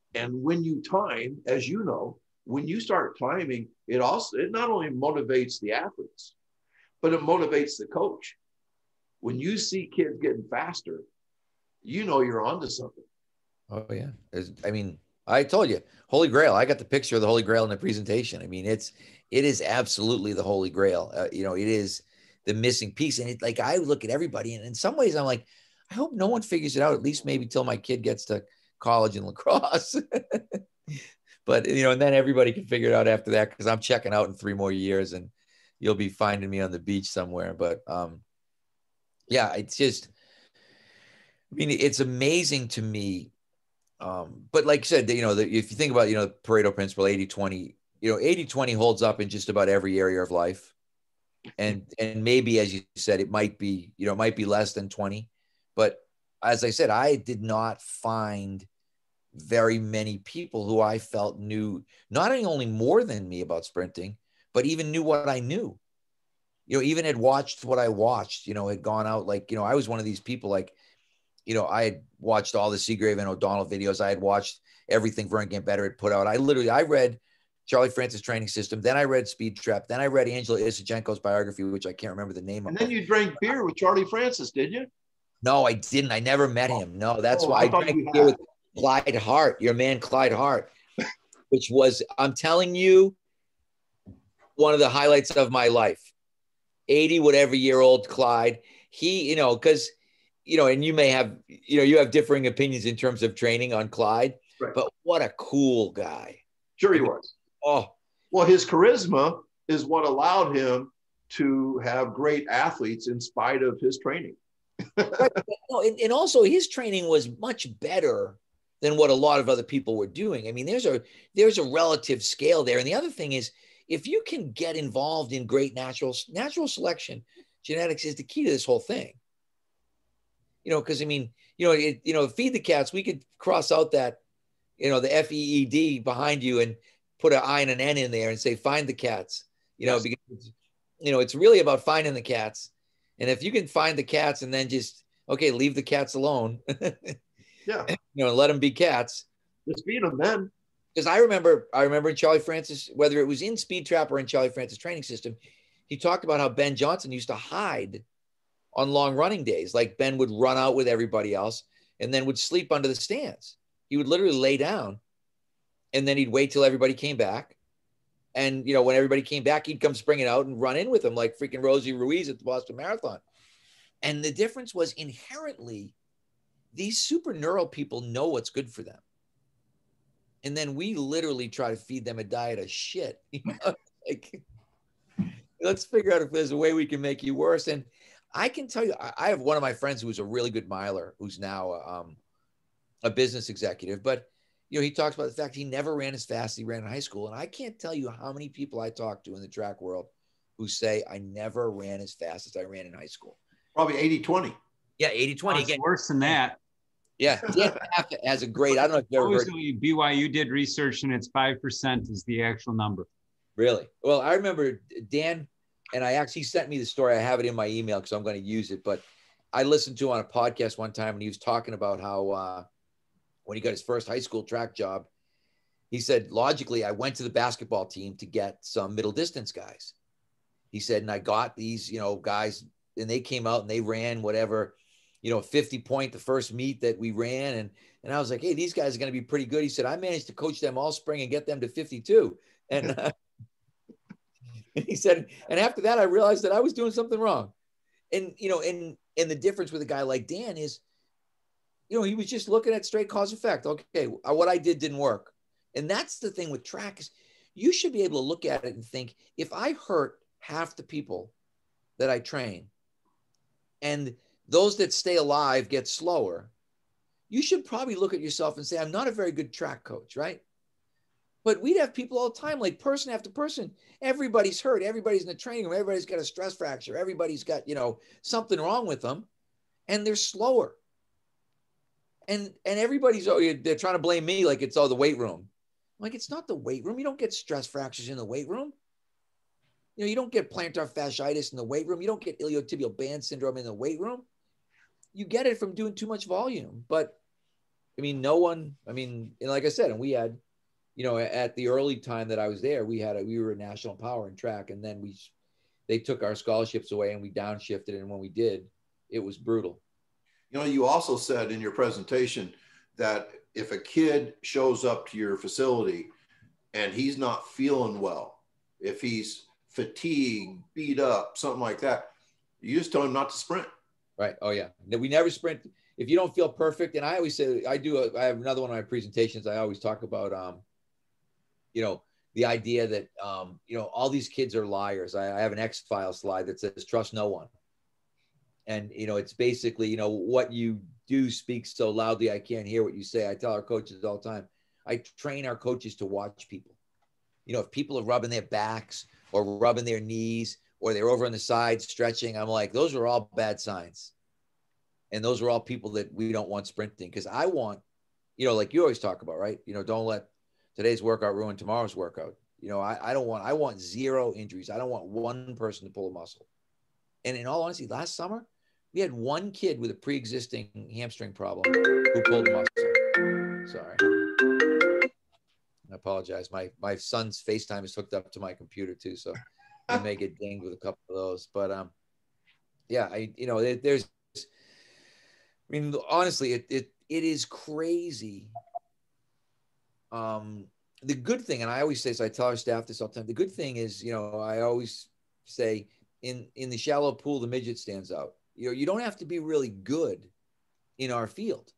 when you time, as you know, when you start timing, it not only motivates the athletes, but it motivates the coach. When you see kids getting faster, you know you're onto something. Oh yeah. I told you, Holy Grail. I got the picture of the Holy Grail in the presentation. I mean, it is absolutely the Holy Grail. It is the missing piece. And like, I look at everybody, and in some ways I'm like, I hope no one figures it out, at least maybe till my kid gets to college and lacrosse. But, and then everybody can figure it out after that, because I'm checking out in 3 more years and you'll be finding me on the beach somewhere. But yeah, it's just, it's amazing to me. But like you said, if you think about, the Pareto principle, 80-20, 80-20 holds up in just about every area of life. And maybe, as you said, it might be less than 20. But as I said, I did not find very many people who I felt knew not only more than me about sprinting, but even knew what I knew. you know, even had watched what I watched, you know, had gone out, like, you know, I was one of these people, like, you know, I had watched all the Seagrave and O'Donnell videos. I had watched everything Vern Gambetter had put out. I read Charlie Francis Training System. Then I read Speed Trap. Then I read Angela Isachenko's biography, which I can't remember the name of. And then you drank beer with Charlie Francis, did you? No, I didn't. I never met him. No, that's why I thought drank you beer had. with Clyde Hart, your man Clyde Hart, which was, I'm telling you, one of the highlights of my life. 80 whatever year old Clyde. He, you know, because, you know, and you may have, you know, you have differing opinions in terms of training on Clyde, Right. but what a cool guy. Sure he was. Oh, Well, his charisma is what allowed him to have great athletes in spite of his training. right. No, and also his training was much better than what a lot of other people were doing. I mean, there's a relative scale there. And the other thing is, if you can get involved in great natural selection, genetics is the key to this whole thing. You know, because I mean, you know, feed the cats. We could cross out that, you know, the FEED behind you and put an I and an N in there and say find the cats. You know, because you know it's really about finding the cats. And if you can find the cats and then just leave the cats alone, Yeah, you know, and let them be cats. just feed them then. Because I remember in Charlie Francis, whether it was in Speed Trap or in Charlie Francis Training System, he talked about how Ben Johnson used to hide on long running days. Like Ben would run out with everybody else and then would sleep under the stands. He would literally lay down and then he'd wait till everybody came back. And, you know, when everybody came back, he'd come springing out and run in with them like freaking Rosie Ruiz at the Boston Marathon. And the difference was inherently these super neural people know what's good for them. And then we literally try to feed them a diet of shit. You know? Like, let's figure out if there's a way we can make you worse. And I can tell you, I have one of my friends who was a really good miler, who's now a business executive. But, you know, he talks about the fact he never ran as fast as he ran in high school. And I can't tell you how many people I talk to in the track world who say, I never ran as fast as I ran in high school. Probably 80-20. Yeah, 80-20. Again, worse than that. Yeah, Dan has a great, I don't know if you've ever heard. BYU did research and it's 5% is the actual number. Really? Well, I remember Dan, and I actually sent me the story. I have it in my email because I'm going to use it. But I listened to him on a podcast one time and he was talking about how when he got his first high school track job, he said, logically, I went to the basketball team to get some middle distance guys. He said, and I got these, you know, guys, and they came out and they ran whatever, you know, 50 point the first meet that we ran. And I was like, hey, these guys are going to be pretty good. He said, I managed to coach them all spring and get them to 52. And he said, and after that, I realized that I was doing something wrong. And, you know, and the difference with a guy like Dan is, you know, he was just looking at straight cause effect. Okay, what I did didn't work. And that's the thing with track is you should be able to look at it and think, if I hurt half the people that I train and those that stay alive get slower, you should probably look at yourself and say, I'm not a very good track coach, right? But we'd have people all the time, like person after person, everybody's hurt. Everybody's in the training room. Everybody's got a stress fracture. Everybody's got, you know, something wrong with them and they're slower. And everybody's, they're trying to blame me like it's all the weight room. Like, it's not the weight room. You don't get stress fractures in the weight room. You know, you don't get plantar fasciitis in the weight room. You don't get iliotibial band syndrome in the weight room. You get it from doing too much volume. But I mean, and like I said, and we had, you know, at the early time that I was there, we were a national power in track. And then they took our scholarships away and we downshifted. And when we did, it was brutal. You know, you also said in your presentation that if a kid shows up to your facility and he's not feeling well, if he's fatigued, beat up, something like that, you just tell him not to sprint. Right. Oh, yeah. We never sprint. If you don't feel perfect, and I always say, I have another one of my presentations. I always talk about, you know, the idea that, you know, all these kids are liars. I have an X-Files slide that says, trust no one. And, you know, it's basically, you know, what you do speaks so loudly, I can't hear what you say. I tell our coaches all the time, I train our coaches to watch people. You know, if people are rubbing their backs or rubbing their knees or they're over on the side stretching, I'm like, those are all bad signs. And those are all people that we don't want sprinting. Because I want, you know, like you always talk about, right? You know, don't let today's workout ruin tomorrow's workout. You know, I want 0 injuries. I don't want one person to pull a muscle. And in all honesty, last summer, we had one kid with a pre-existing hamstring problem who pulled a muscle. Sorry. I apologize. My son's FaceTime is hooked up to my computer too, so we may get dinged with a couple of those. But yeah, there's. I mean, honestly, it is crazy. The good thing, and I always say, so I tell our staff this all the time. The good thing is, I always say, in the shallow pool, the midget stands out. You don't have to be really good in our field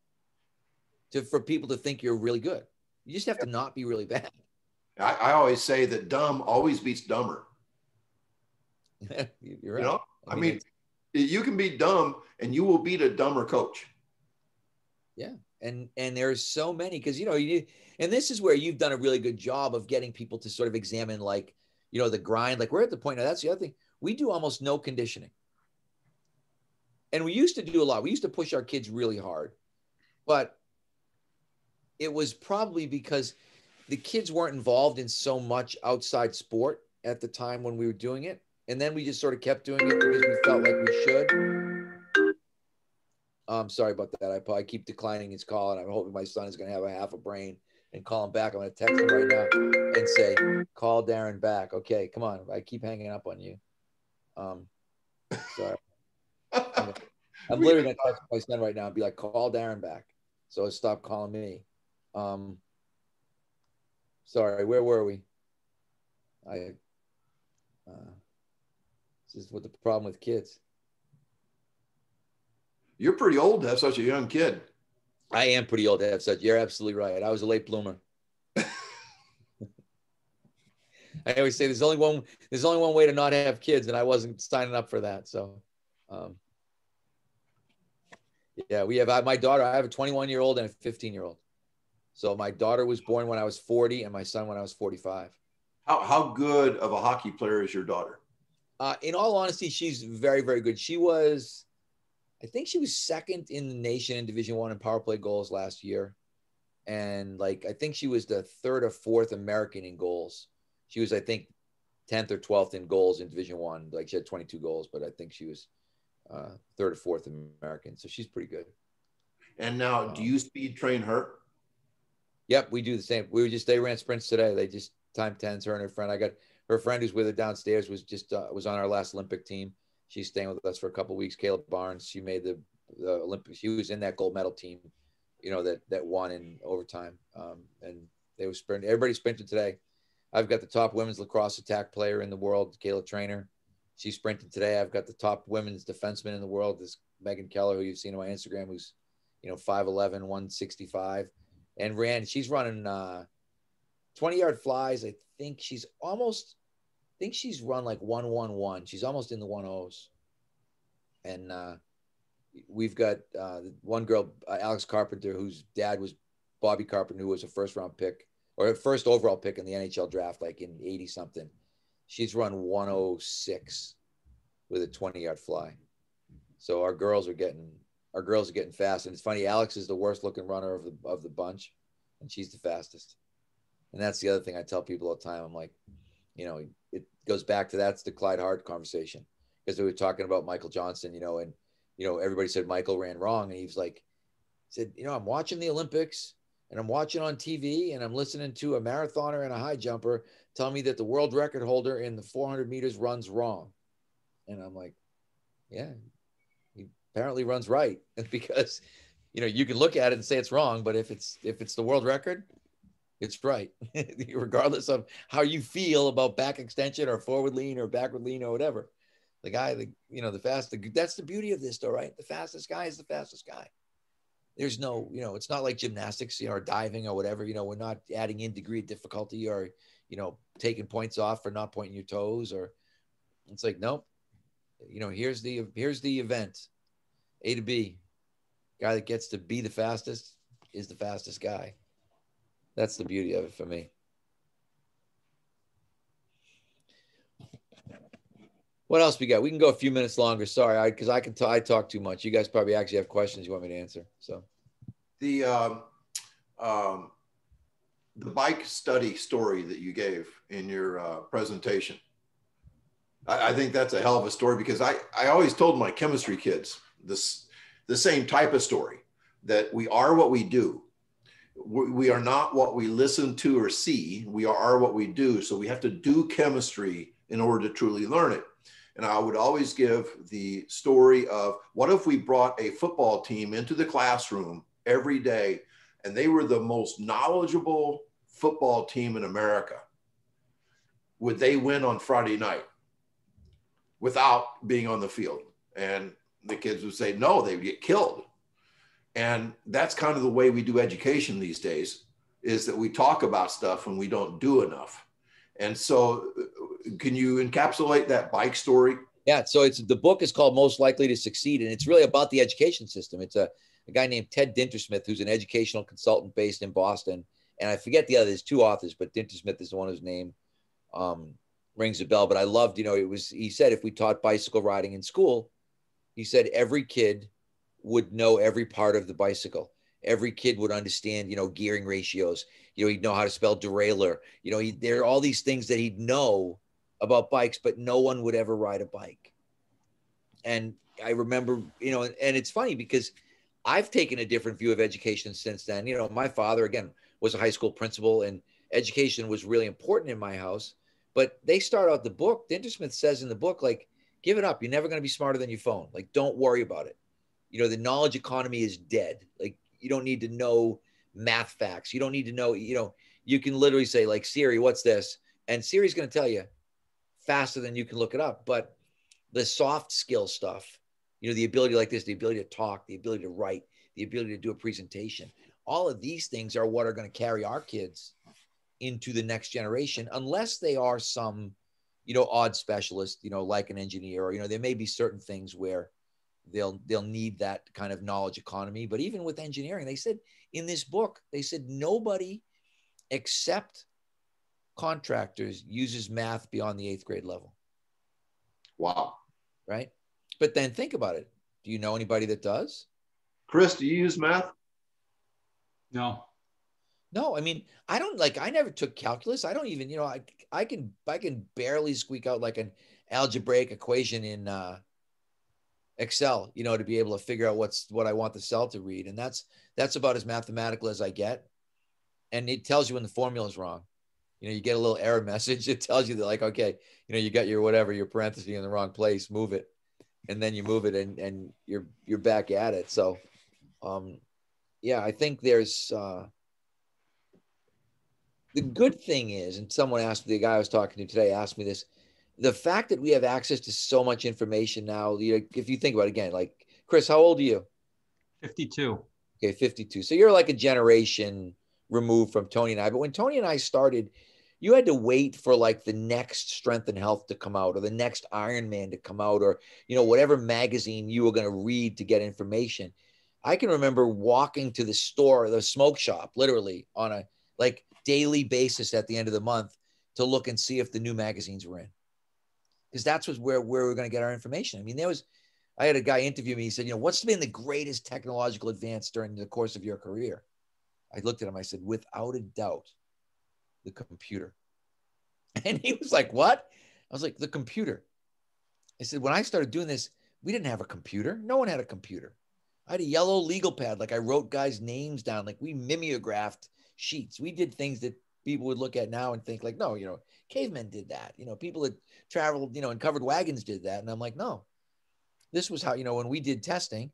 for people to think you're really good. You just have to not be really bad. I always say that dumb always beats dumber. You're right. I mean, you can be dumb and you will beat a dumber coach. Yeah. And there's so many, because, and this is where you've done a really good job of getting people to sort of examine, like, the grind. Like, we're at the point now, that's the other thing. We do almost no conditioning. And we used to do a lot. We used to push our kids really hard, but it was probably because the kids weren't involved in so much outside sport at the time when we were doing it. And then we just sort of kept doing it because we felt like we should. I'm sorry about that. I keep declining his call, and I'm hoping my son is going to have a half a brain and call him back. I'm going to text him right now and say, call Darren back. Okay, come on. I keep hanging up on you. Sorry. I'm literally going to text my son right now and be like, call Darren back. So stop calling me. Sorry, where were we? This is what the problem with kids. You're pretty old to have such a young kid. I am pretty old to have such. You're absolutely right. I was a late bloomer. I always say there's only one way to not have kids, and I wasn't signing up for that. So, yeah, we have my daughter. I have a 21-year-old and a 15-year-old. So my daughter was born when I was 40, and my son when I was 45. How good of a hockey player is your daughter? In all honesty, she's very, very good. I think she was second in the nation in Division I in power play goals last year. And I think she was the 3rd or 4th American in goals. She was, I think, 10th or 12th in goals in Division I. She had 22 goals, but I think she was 3rd or 4th American. So she's pretty good. And now, do you speed train her? Yep, we do the same. They ran sprints today. They just time 10s, her and her friend. I got her friend who's with her downstairs was on our last Olympic team. She's staying with us for a couple of weeks. Caleb Barnes, she made the Olympics. She was in that gold medal team, that won in overtime. And they were sprinting. Everybody sprinted today. I've got the top women's lacrosse attack player in the world, Kayla Trainer. She sprinted today. I've got the top women's defenseman in the world, this Megan Keller, who you've seen on my Instagram, who's 5'11", 165, and she's running 20-yard flies. I think she's run like 111. She's almost in the 10s. And we've got one girl, Alex Carpenter, whose dad was Bobby Carpenter, who was a first-round pick or a first overall pick in the NHL draft, like in 80-something. She's run 106 with a 20-yard fly. So our girls are getting fast. And it's funny, Alex is the worst-looking runner of the bunch, and she's the fastest. And that's the other thing I tell people all the time. I'm like, it goes back to that's the Clyde Hart conversation, because we were talking about Michael Johnson, and everybody said Michael ran wrong, and he said, I'm watching the Olympics and I'm watching on TV and I'm listening to a marathoner and a high jumper tell me that the world record holder in the 400 meters runs wrong, and I'm like, yeah, he apparently runs right, because you can look at it and say it's wrong, but if it's the world record, it's right, regardless of how you feel about back extension or forward lean or backward lean or whatever. The guy, the fast, that's the beauty of this, though, right? The fastest guy is the fastest guy. There's no, it's not like gymnastics, or diving or whatever. We're not adding in degree of difficulty or, taking points off for not pointing your toes, or it's like, nope. Here's the event, A to B. Guy that gets to be the fastest is the fastest guy. That's the beauty of it for me. What else we got? We can go a few minutes longer. Sorry, because I talk too much. You guys probably actually have questions you want me to answer. So, the bike study story that you gave in your presentation. I think that's a hell of a story, because I always told my chemistry kids the same type of story, that we are what we do. We are not what we listen to or see. We are what we do. So we have to do chemistry in order to truly learn it. And I would always give the story of, what if we brought a football team into the classroom every day, and they were the most knowledgeable football team in America? Would they win on Friday night without being on the field? And the kids would say, no, they'd get killed. And that's kind of the way we do education these days, is that we talk about stuff and we don't do enough. And so can you encapsulate that bike story? Yeah. So the book is called Most Likely to Succeed, and it's really about the education system. It's a guy named Ted Dintersmith, who's an educational consultant based in Boston. And I forget the other, there's two authors, but Dintersmith is the one whose name rings a bell. But I loved, he said, if we taught bicycle riding in school, he said every kid would know every part of the bicycle. Every kid would understand, gearing ratios. He'd know how to spell derailleur. There are all these things that he'd know about bikes, but no one would ever ride a bike. And I remember, and it's funny because I've taken a different view of education since then. My father, again, was a high school principal, and education was really important in my house. But they start out the book, Dintersmith says in the book, like, give it up. You're never going to be smarter than your phone. Like, don't worry about it. The knowledge economy is dead. Like, you don't need to know math facts. You don't need to know, you can literally say, like, Siri, what's this? And Siri's going to tell you faster than you can look it up. But the soft skill stuff, the ability like this, the ability to talk, the ability to write, the ability to do a presentation, all of these things are what are going to carry our kids into the next generation, unless they are some, odd specialist, like an engineer, or, there may be certain things where they'll need that kind of knowledge economy. But even with engineering, they said in this book, they said nobody except contractors uses math beyond the 8th grade level. Wow. Right. But then think about it. Do you know anybody that does? Chris, do you use math? No. No, I mean, I never took calculus. I don't even, I can barely squeak out like an algebraic equation in Excel, to be able to figure out what I want the cell to read. And that's about as mathematical as I get. And it tells you when the formula is wrong. You get a little error message. It tells you that, like, okay, you got your parenthesis in the wrong place, move it. And then you move it and you're back at it. So, yeah, I think there's, the good thing is, and someone asked me, the guy I was talking to today asked me this, the fact that we have access to so much information now, if you think about it again, like, Chris, how old are you? 52. Okay, 52. So you're like a generation removed from Tony and I. But when Tony and I started, you had to wait for like the next Strength and Health to come out, or the next Ironman to come out, or, whatever magazine you were going to read to get information. I can remember walking to the store, the smoke shop, literally on a daily basis at the end of the month to look and see if the new magazines were in. Because that's where we're going to get our information. I mean, I had a guy interview me. He said, what's been the greatest technological advance during the course of your career? I looked at him. I said, without a doubt, the computer. And he was like, what? I was like, the computer. I said, when I started doing this, we didn't have a computer. No one had a computer. I had a yellow legal pad. Like, I wrote guys' names down. Like, we mimeographed sheets. We did things that people would look at now and think like, no, cavemen did that. People that traveled, in covered wagons did that. And I'm like, no, this was how, when we did testing,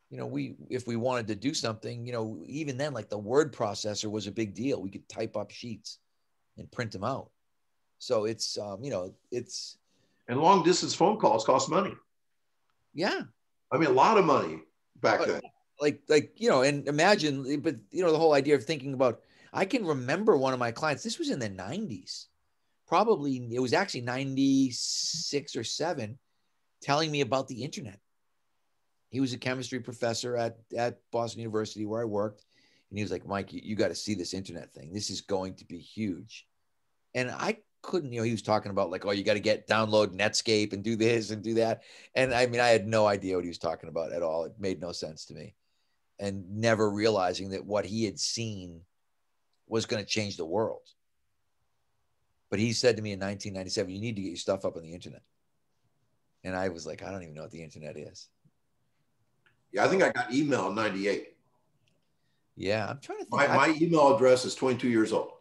if we wanted to do something, even then, like, the word processor was a big deal. We could type up sheets and print them out. So it's, and long distance phone calls cost money. Yeah. I mean, a lot of money back then. And imagine, but the whole idea of thinking about, I can remember one of my clients, this was in the 90s, probably, it was actually 96 or 7, telling me about the internet. He was a chemistry professor at Boston University where I worked. And he was like, Mike, you got to see this internet thing. This is going to be huge. And I couldn't, he was talking about like, oh, you got to download Netscape and do this and do that. And I mean, I had no idea what he was talking about at all. It made no sense to me. And never realizing that what he had seen was going to change the world. But he said to me in 1997, you need to get your stuff up on the internet. And I was like, I don't even know what the internet is. Yeah, I think I got email in 98. Yeah, I'm trying to think. My email address is 22 years old.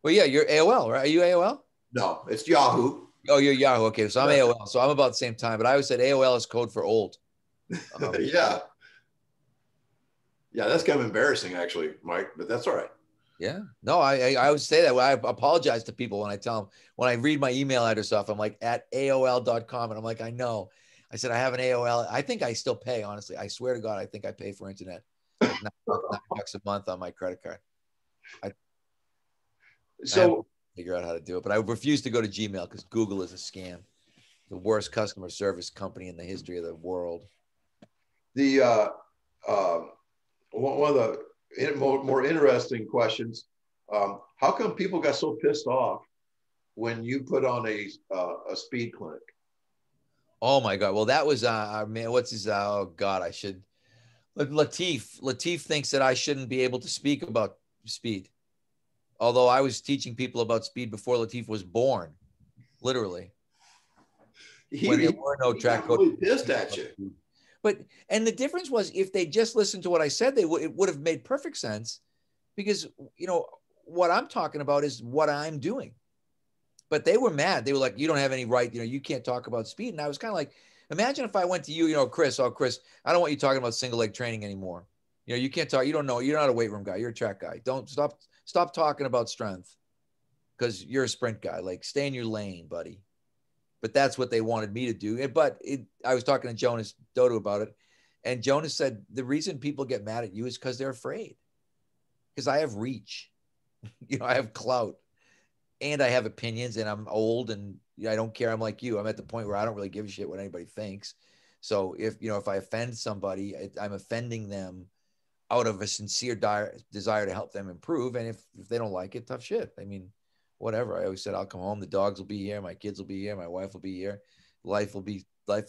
Well, yeah, you're AOL, right? Are you AOL? No, it's Yahoo. Oh, you're Yahoo. Okay, so I'm AOL. So I'm about the same time. But I always said AOL is code for old. Yeah. Yeah, that's kind of embarrassing, actually, Mike, but that's all right. Yeah. No, I always say that. I apologize to people when I tell them, when I read my email address off, I'm like at AOL.com. And I'm like, I know. I said, I have an AOL. I think I still pay, honestly. I swear to God, I think I pay for internet. Like $9 a month on my credit card. I figure out how to do it, but I refuse to go to Gmail because Google is a scam. The worst customer service company in the history of the world. The one of the more interesting questions, how come people got so pissed off when you put on a speed clinic? Oh my God. Well, that was man, what's his oh God, I should Latif thinks that I shouldn't be able to speak about speed. Although I was teaching people about speed before Latif was born, literally. When there were no track coaches. Really pissed at you. But, and the difference was, if they just listened to what I said, it would have made perfect sense, because, you know, what I'm talking about is what I'm doing. But they were mad. They were like, you don't have any right, you know, you can't talk about speed. And I was kind of like, imagine if I went to you, you know, Chris, I don't want you talking about single leg training anymore. You know, you can't talk, you don't know, you're not a weight room guy, you're a track guy. Don't stop talking about strength because you're a sprint guy. Like, stay in your lane, buddy. But that's what they wanted me to do. But I was talking to Jonas Dodo about it. And Jonas said, the reason people get mad at you is because they're afraid. Because I have reach. You know, I have clout. And I have opinions, and I'm old, and I don't care. I'm like you. I'm at the point where I don't really give a shit what anybody thinks. So if I offend somebody, I'm offending them out of a sincere desire to help them improve. And if they don't like it, tough shit. I mean, whatever. I always said, I'll come home. The dogs will be here. My kids will be here. My wife will be here. Life will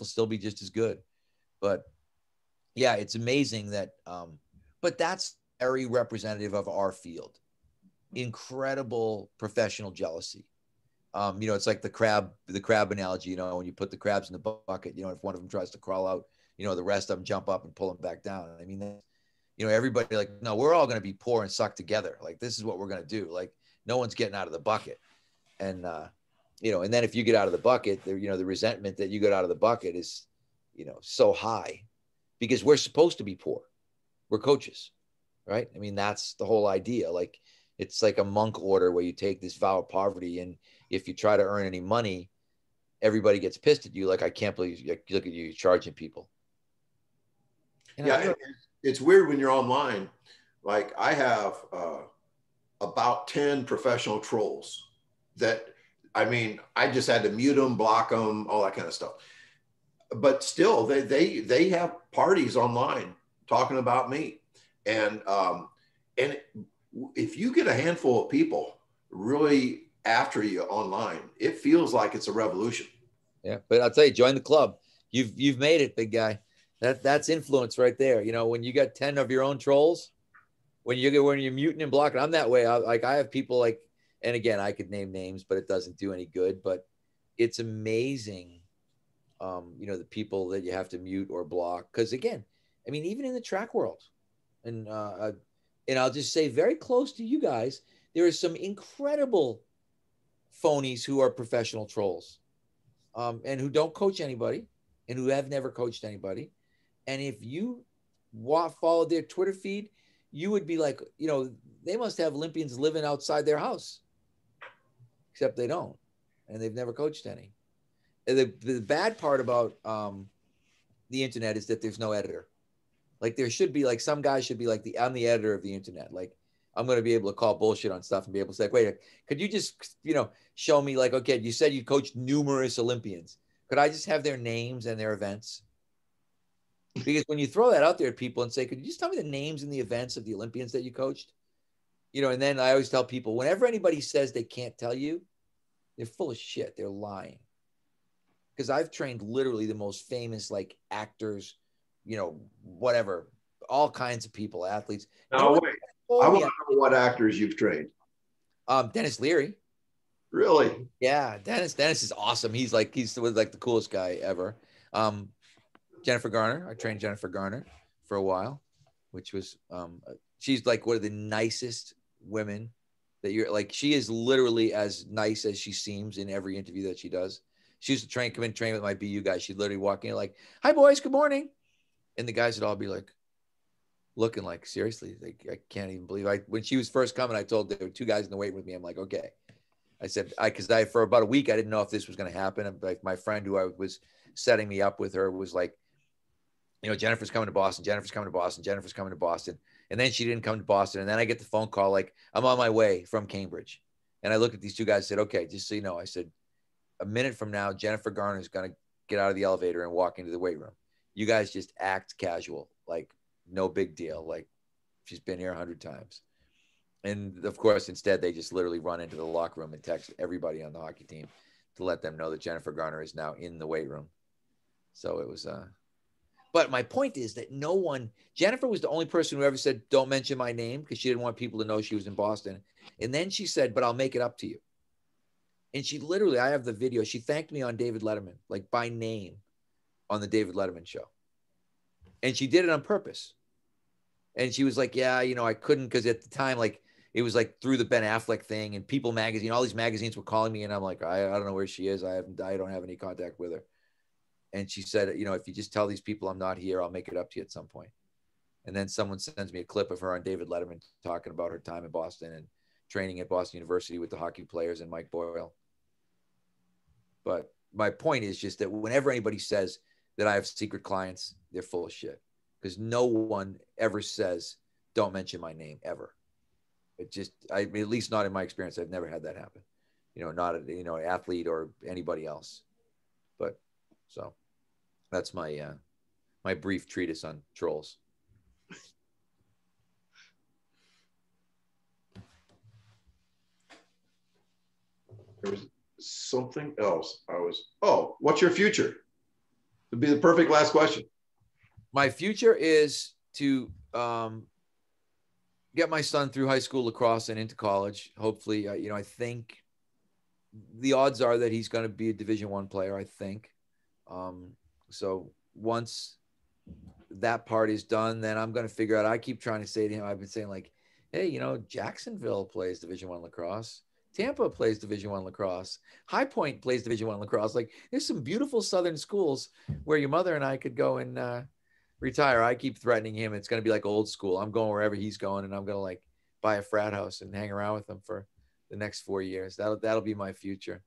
still be just as good. But yeah, it's amazing that, but that's very representative of our field. Incredible professional jealousy. You know, it's like the crab analogy, you know, when you put the crabs in the bucket, you know, if one of them tries to crawl out, you know, the rest of them jump up and pull them back down. I mean, you know, everybody like, no, we're all going to be poor and suck together. Like, this is what we're going to do. Like, no one's getting out of the bucket. And, you know, and then if you get out of the bucket, you know, the resentment that you get out of the bucket is, you know, so high because we're supposed to be poor. We're coaches, right? I mean, that's the whole idea. Like, it's like a monk order where you take this vow of poverty. And if you try to earn any money, everybody gets pissed at you. Like, I can't believe you look at you charging people. Yeah, it's weird when you're online. Like, I have about 10 professional trolls that, I mean, I just had to mute them, block them, all that kind of stuff. But still, they have parties online talking about me. And if you get a handful of people really after you online, it feels like it's a revolution. Yeah, but I'll tell you, join the club. You've made it, big guy. That's influence right there. You know, when you got 10 of your own trolls, when you're muting and blocking, I'm that way. I have people like, and again, I could name names, but it doesn't do any good. But it's amazing, you know, the people that you have to mute or block. Because again, I mean, even in the track world, and I'll just say very close to you guys, there are some incredible phonies who are professional trolls, and who don't coach anybody and who have never coached anybody. And if you follow their Twitter feed, you would be like, you know, they must have Olympians living outside their house, except they don't, and they've never coached any. And the bad part about the internet is that there's no editor. Like, there should be, like, some guy should be like, I'm the editor of the internet. Like, I'm going to be able to call bullshit on stuff and be able to say, wait, could you just, you know, show me, like, okay, you said you coached numerous Olympians. Could I just have their names and their events? Because when you throw that out there at people and say, could you just tell me the names and the events of the Olympians that you coached? You know, and then I always tell people, whenever anybody says they can't tell you, they're full of shit. They're lying. Because I've trained literally the most famous, like, actors, you know, whatever, all kinds of people, athletes. No, wait. I want to know what actors you've trained. Dennis Leary. Really? Yeah, Dennis is awesome. He's like the coolest guy ever. Jennifer Garner. I trained Jennifer Garner for a while, which was she's like one of the nicest women that you're like. She is literally as nice as she seems in every interview that she does. She used to come in train with my BU guys. She'd literally walk in like, "Hi boys, good morning," and the guys would all be like, looking like, seriously, like I can't even believe when she was first coming, I told there were 2 guys in the waiting with me. I'm like, okay. I said, because for about a week, I didn't know if this was going to happen. And like my friend who I was setting me up with her was like, Jennifer's coming to Boston. Jennifer's coming to Boston. Jennifer's coming to Boston. And then she didn't come to Boston. And then I get the phone call, like, I'm on my way from Cambridge. And I looked at these 2 guys and said, okay, just so you know, I said, a minute from now, Jennifer Garner is going to get out of the elevator and walk into the weight room. You guys just act casual, like no big deal. Like she's been here 100 times. And of course, instead, they just literally run into the locker room and text everybody on the hockey team to let them know that Jennifer Garner is now in the weight room. So it was, but my point is that Jennifer was the only person who ever said, don't mention my name, because she didn't want people to know she was in Boston. And then she said, but I'll make it up to you. And she literally, I have the video. She thanked me on David Letterman, like by name on the David Letterman show. And she did it on purpose. And she was like, yeah, I couldn't, because at the time, like, it was like through the Ben Affleck thing and People magazine, all these magazines were calling me. And I'm like, I don't know where she is. I don't have any contact with her. And she said, if you just tell these people I'm not here, I'll make it up to you at some point. And then someone sends me a clip of her on David Letterman talking about her time in Boston and training at Boston University with the hockey players and Mike Boyle. But my point is just that whenever anybody says that I have secret clients, they're full of shit, because no one ever says, don't mention my name ever. It just, at least not in my experience, I've never had that happen. Not an athlete or anybody else. But so that's my my brief treatise on trolls. There was something else. What's your future? It'd be the perfect last question. My future is to get my son through high school lacrosse and into college. Hopefully, I think the odds are that he's going to be a Division I player, I think. So once that part is done, then I'm going to figure out, I keep trying to say to him, I've been saying like, hey, Jacksonville plays Division I lacrosse. Tampa plays Division I lacrosse. High Point plays Division I lacrosse. Like, there's some beautiful Southern schools where your mother and I could go and retire. I keep threatening him. It's going to be like old school. I'm going wherever he's going, and I'm going to like buy a frat house and hang around with him for the next 4 years. That'll be my future.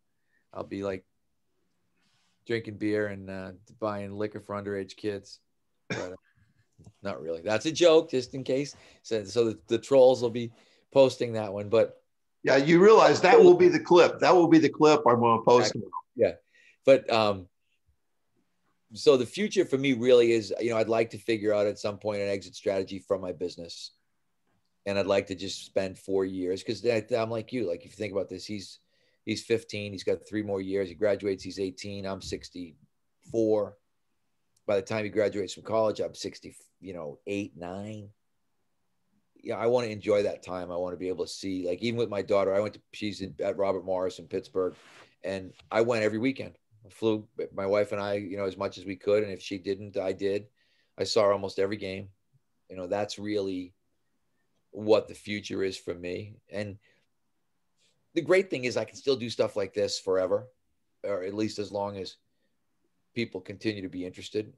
I'll be like drinking beer and buying liquor for underage kids. But not really. That's a joke, just in case. So the trolls will be posting that one. But yeah, you realize that will be the clip. That will be the clip I'm going to post. Yeah. But so the future for me really is, I'd like to figure out at some point an exit strategy from my business. And I'd like to just spend 4 years, because I'm like you. Like, if you think about this, he's 15. He's got 3 more years. He graduates. He's 18. I'm 64. By the time he graduates from college, I'm 8, 9. Yeah, I want to enjoy that time. I want to be able to see, like, even with my daughter, she's at Robert Morris in Pittsburgh, and I went every weekend. I flew, my wife and I, as much as we could. And if she didn't, I did. I saw her almost every game. That's really what the future is for me. And the great thing is I can still do stuff like this forever, or at least as long as people continue to be interested.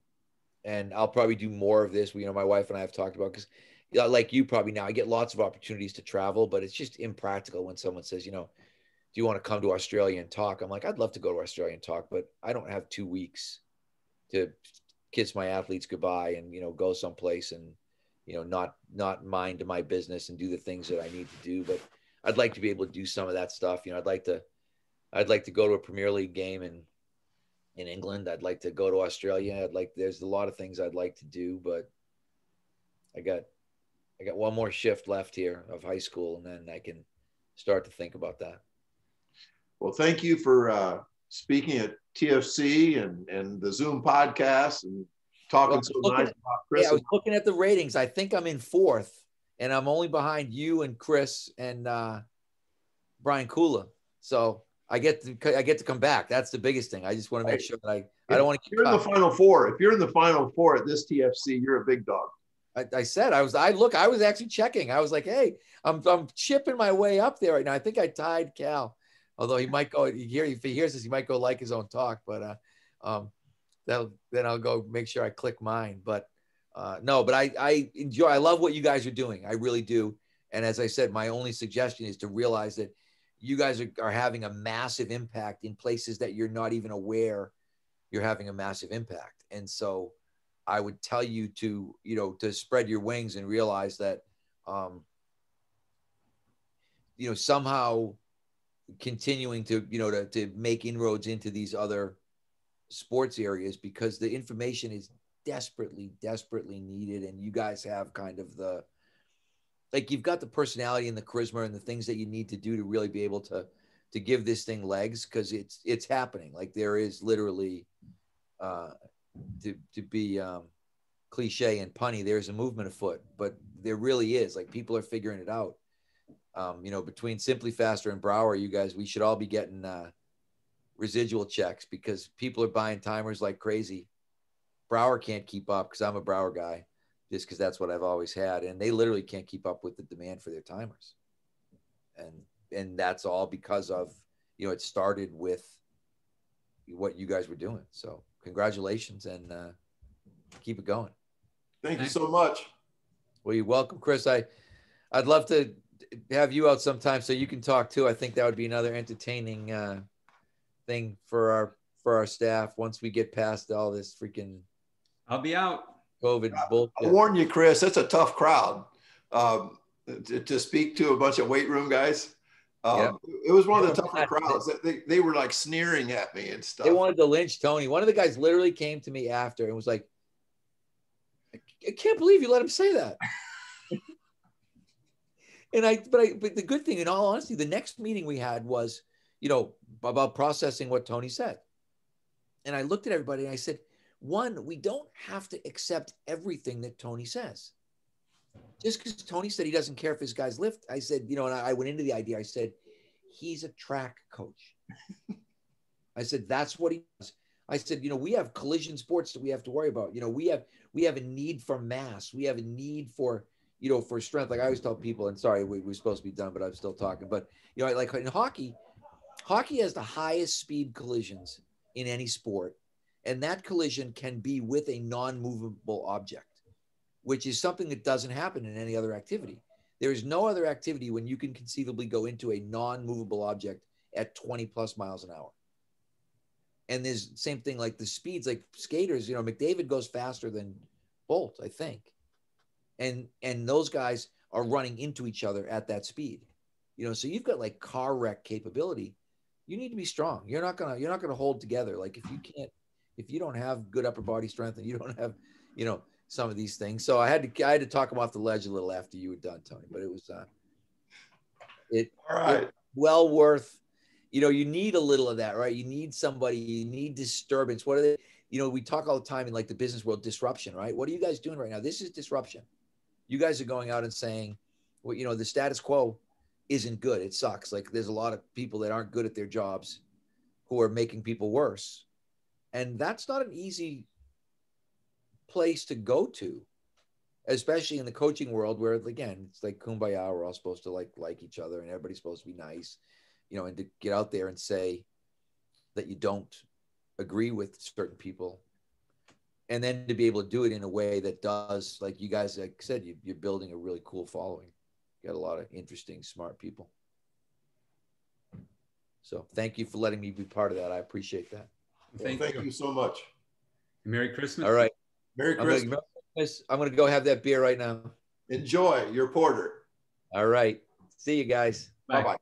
And I'll probably do more of this. My wife and I have talked about, because like you probably now, I get lots of opportunities to travel, but it's just impractical when someone says, do you want to come to Australia and talk? I'm like, I'd love to go to Australia and talk, but I don't have 2 weeks to kiss my athletes goodbye and, go someplace and, not mind my business and do the things that I need to do. But I'd like to be able to do some of that stuff. I'd like to go to a Premier League game in England. I'd like to go to Australia. There's a lot of things I'd like to do, but I got one more shift left here of high school, and then I can start to think about that. Well, thank you for speaking at TFC and the Zoom podcast and talking so nice about Chris. Yeah, I was looking at the ratings. I think I'm in 4th and I'm only behind you and Chris and Brian Kula. So I get to come back. That's the biggest thing. I just want to make sure that I don't want to get. You're in the Final Four. If you're in the Final Four at this TFC, you're a big dog. I was actually checking. I was like, hey, I'm chipping my way up there right now. I think I tied Cal, although he might go here. If he hears this, he might go like his own talk, but then I'll go make sure I click mine. But no, but I enjoy, I love what you guys are doing. I really do. And as I said, my only suggestion is to realize that you guys are having a massive impact in places that you're not even aware you're having a massive impact. And so I would tell you to, to spread your wings and realize that, somehow continuing to, to make inroads into these other sports areas, because the information is desperately needed. And you guys have kind of you've got the personality and the charisma and the things that you need to do to really be able to give this thing legs. Cause it's happening. Like there is literally, to be cliche and punny, there's a movement afoot, but there really is. Like people are figuring it out. Between Simply Faster and Brower, you guys, we should all be getting residual checks because people are buying timers like crazy. Brower can't keep up because I'm a Brower guy, just because that's what I've always had, and they literally can't keep up with the demand for their timers, and that's all because of it started with what you guys were doing. So congratulations, and keep it going. Thank you so much. Well, you're welcome, Chris. I'd love to have you out sometime so you can talk too. I think that would be another entertaining thing for our staff once we get past all this freaking. I'll be out. COVID bullshit. I'll warn you, Chris. It's a tough crowd to speak to a bunch of weight room guys. It was one of the tougher crowds. They were like sneering at me and stuff. They wanted to lynch Tony. One of the guys literally came to me after and was like, I can't believe you let him say that. But the good thing, in all honesty, the next meeting we had was, about processing what Tony said. And I looked at everybody and I said, one, we don't have to accept everything that Tony says. Just because Tony said he doesn't care if his guys lift, I said, and I went into the idea. I said, he's a track coach. I said, that's what he does. I said, we have collision sports that we have to worry about. We have a need for mass. We have a need for, for strength. Like I always tell people, and sorry, we were supposed to be done, but I'm still talking. But, like in hockey has the highest speed collisions in any sport. And that collision can be with a non-movable object, which is something that doesn't happen in any other activity. There is no other activity when you can conceivably go into a non-movable object at 20 plus miles an hour. And there's the same thing, like the speeds, like skaters, McDavid goes faster than Bolt, I think. And those guys are running into each other at that speed. So you've got like car wreck capability. You need to be strong. You're not gonna hold together. Like if you don't have good upper body strength and you don't have, some of these things. So I had to talk them off the ledge a little after you were done, Tony, but it was, all right. Well worth, you need a little of that, right? You need somebody, you need disturbance. What are they, we talk all the time in like the business world, disruption, right? What are you guys doing right now? This is disruption. You guys are going out and saying, well, the status quo isn't good. It sucks. Like there's a lot of people that aren't good at their jobs who are making people worse. And that's not an easy place to go to, especially in the coaching world where, again, it's like kumbaya. We're all supposed to like each other and everybody's supposed to be nice, and to get out there and say that you don't agree with certain people. And then to be able to do it in a way that does, like you guys, like I said, you're building a really cool following. You got a lot of interesting, smart people. So thank you for letting me be part of that. I appreciate that. Thank you so much. Merry Christmas. All right. Merry Christmas. I'm going to go have that beer right now. Enjoy your porter. All right. See you guys. Bye. Bye-bye.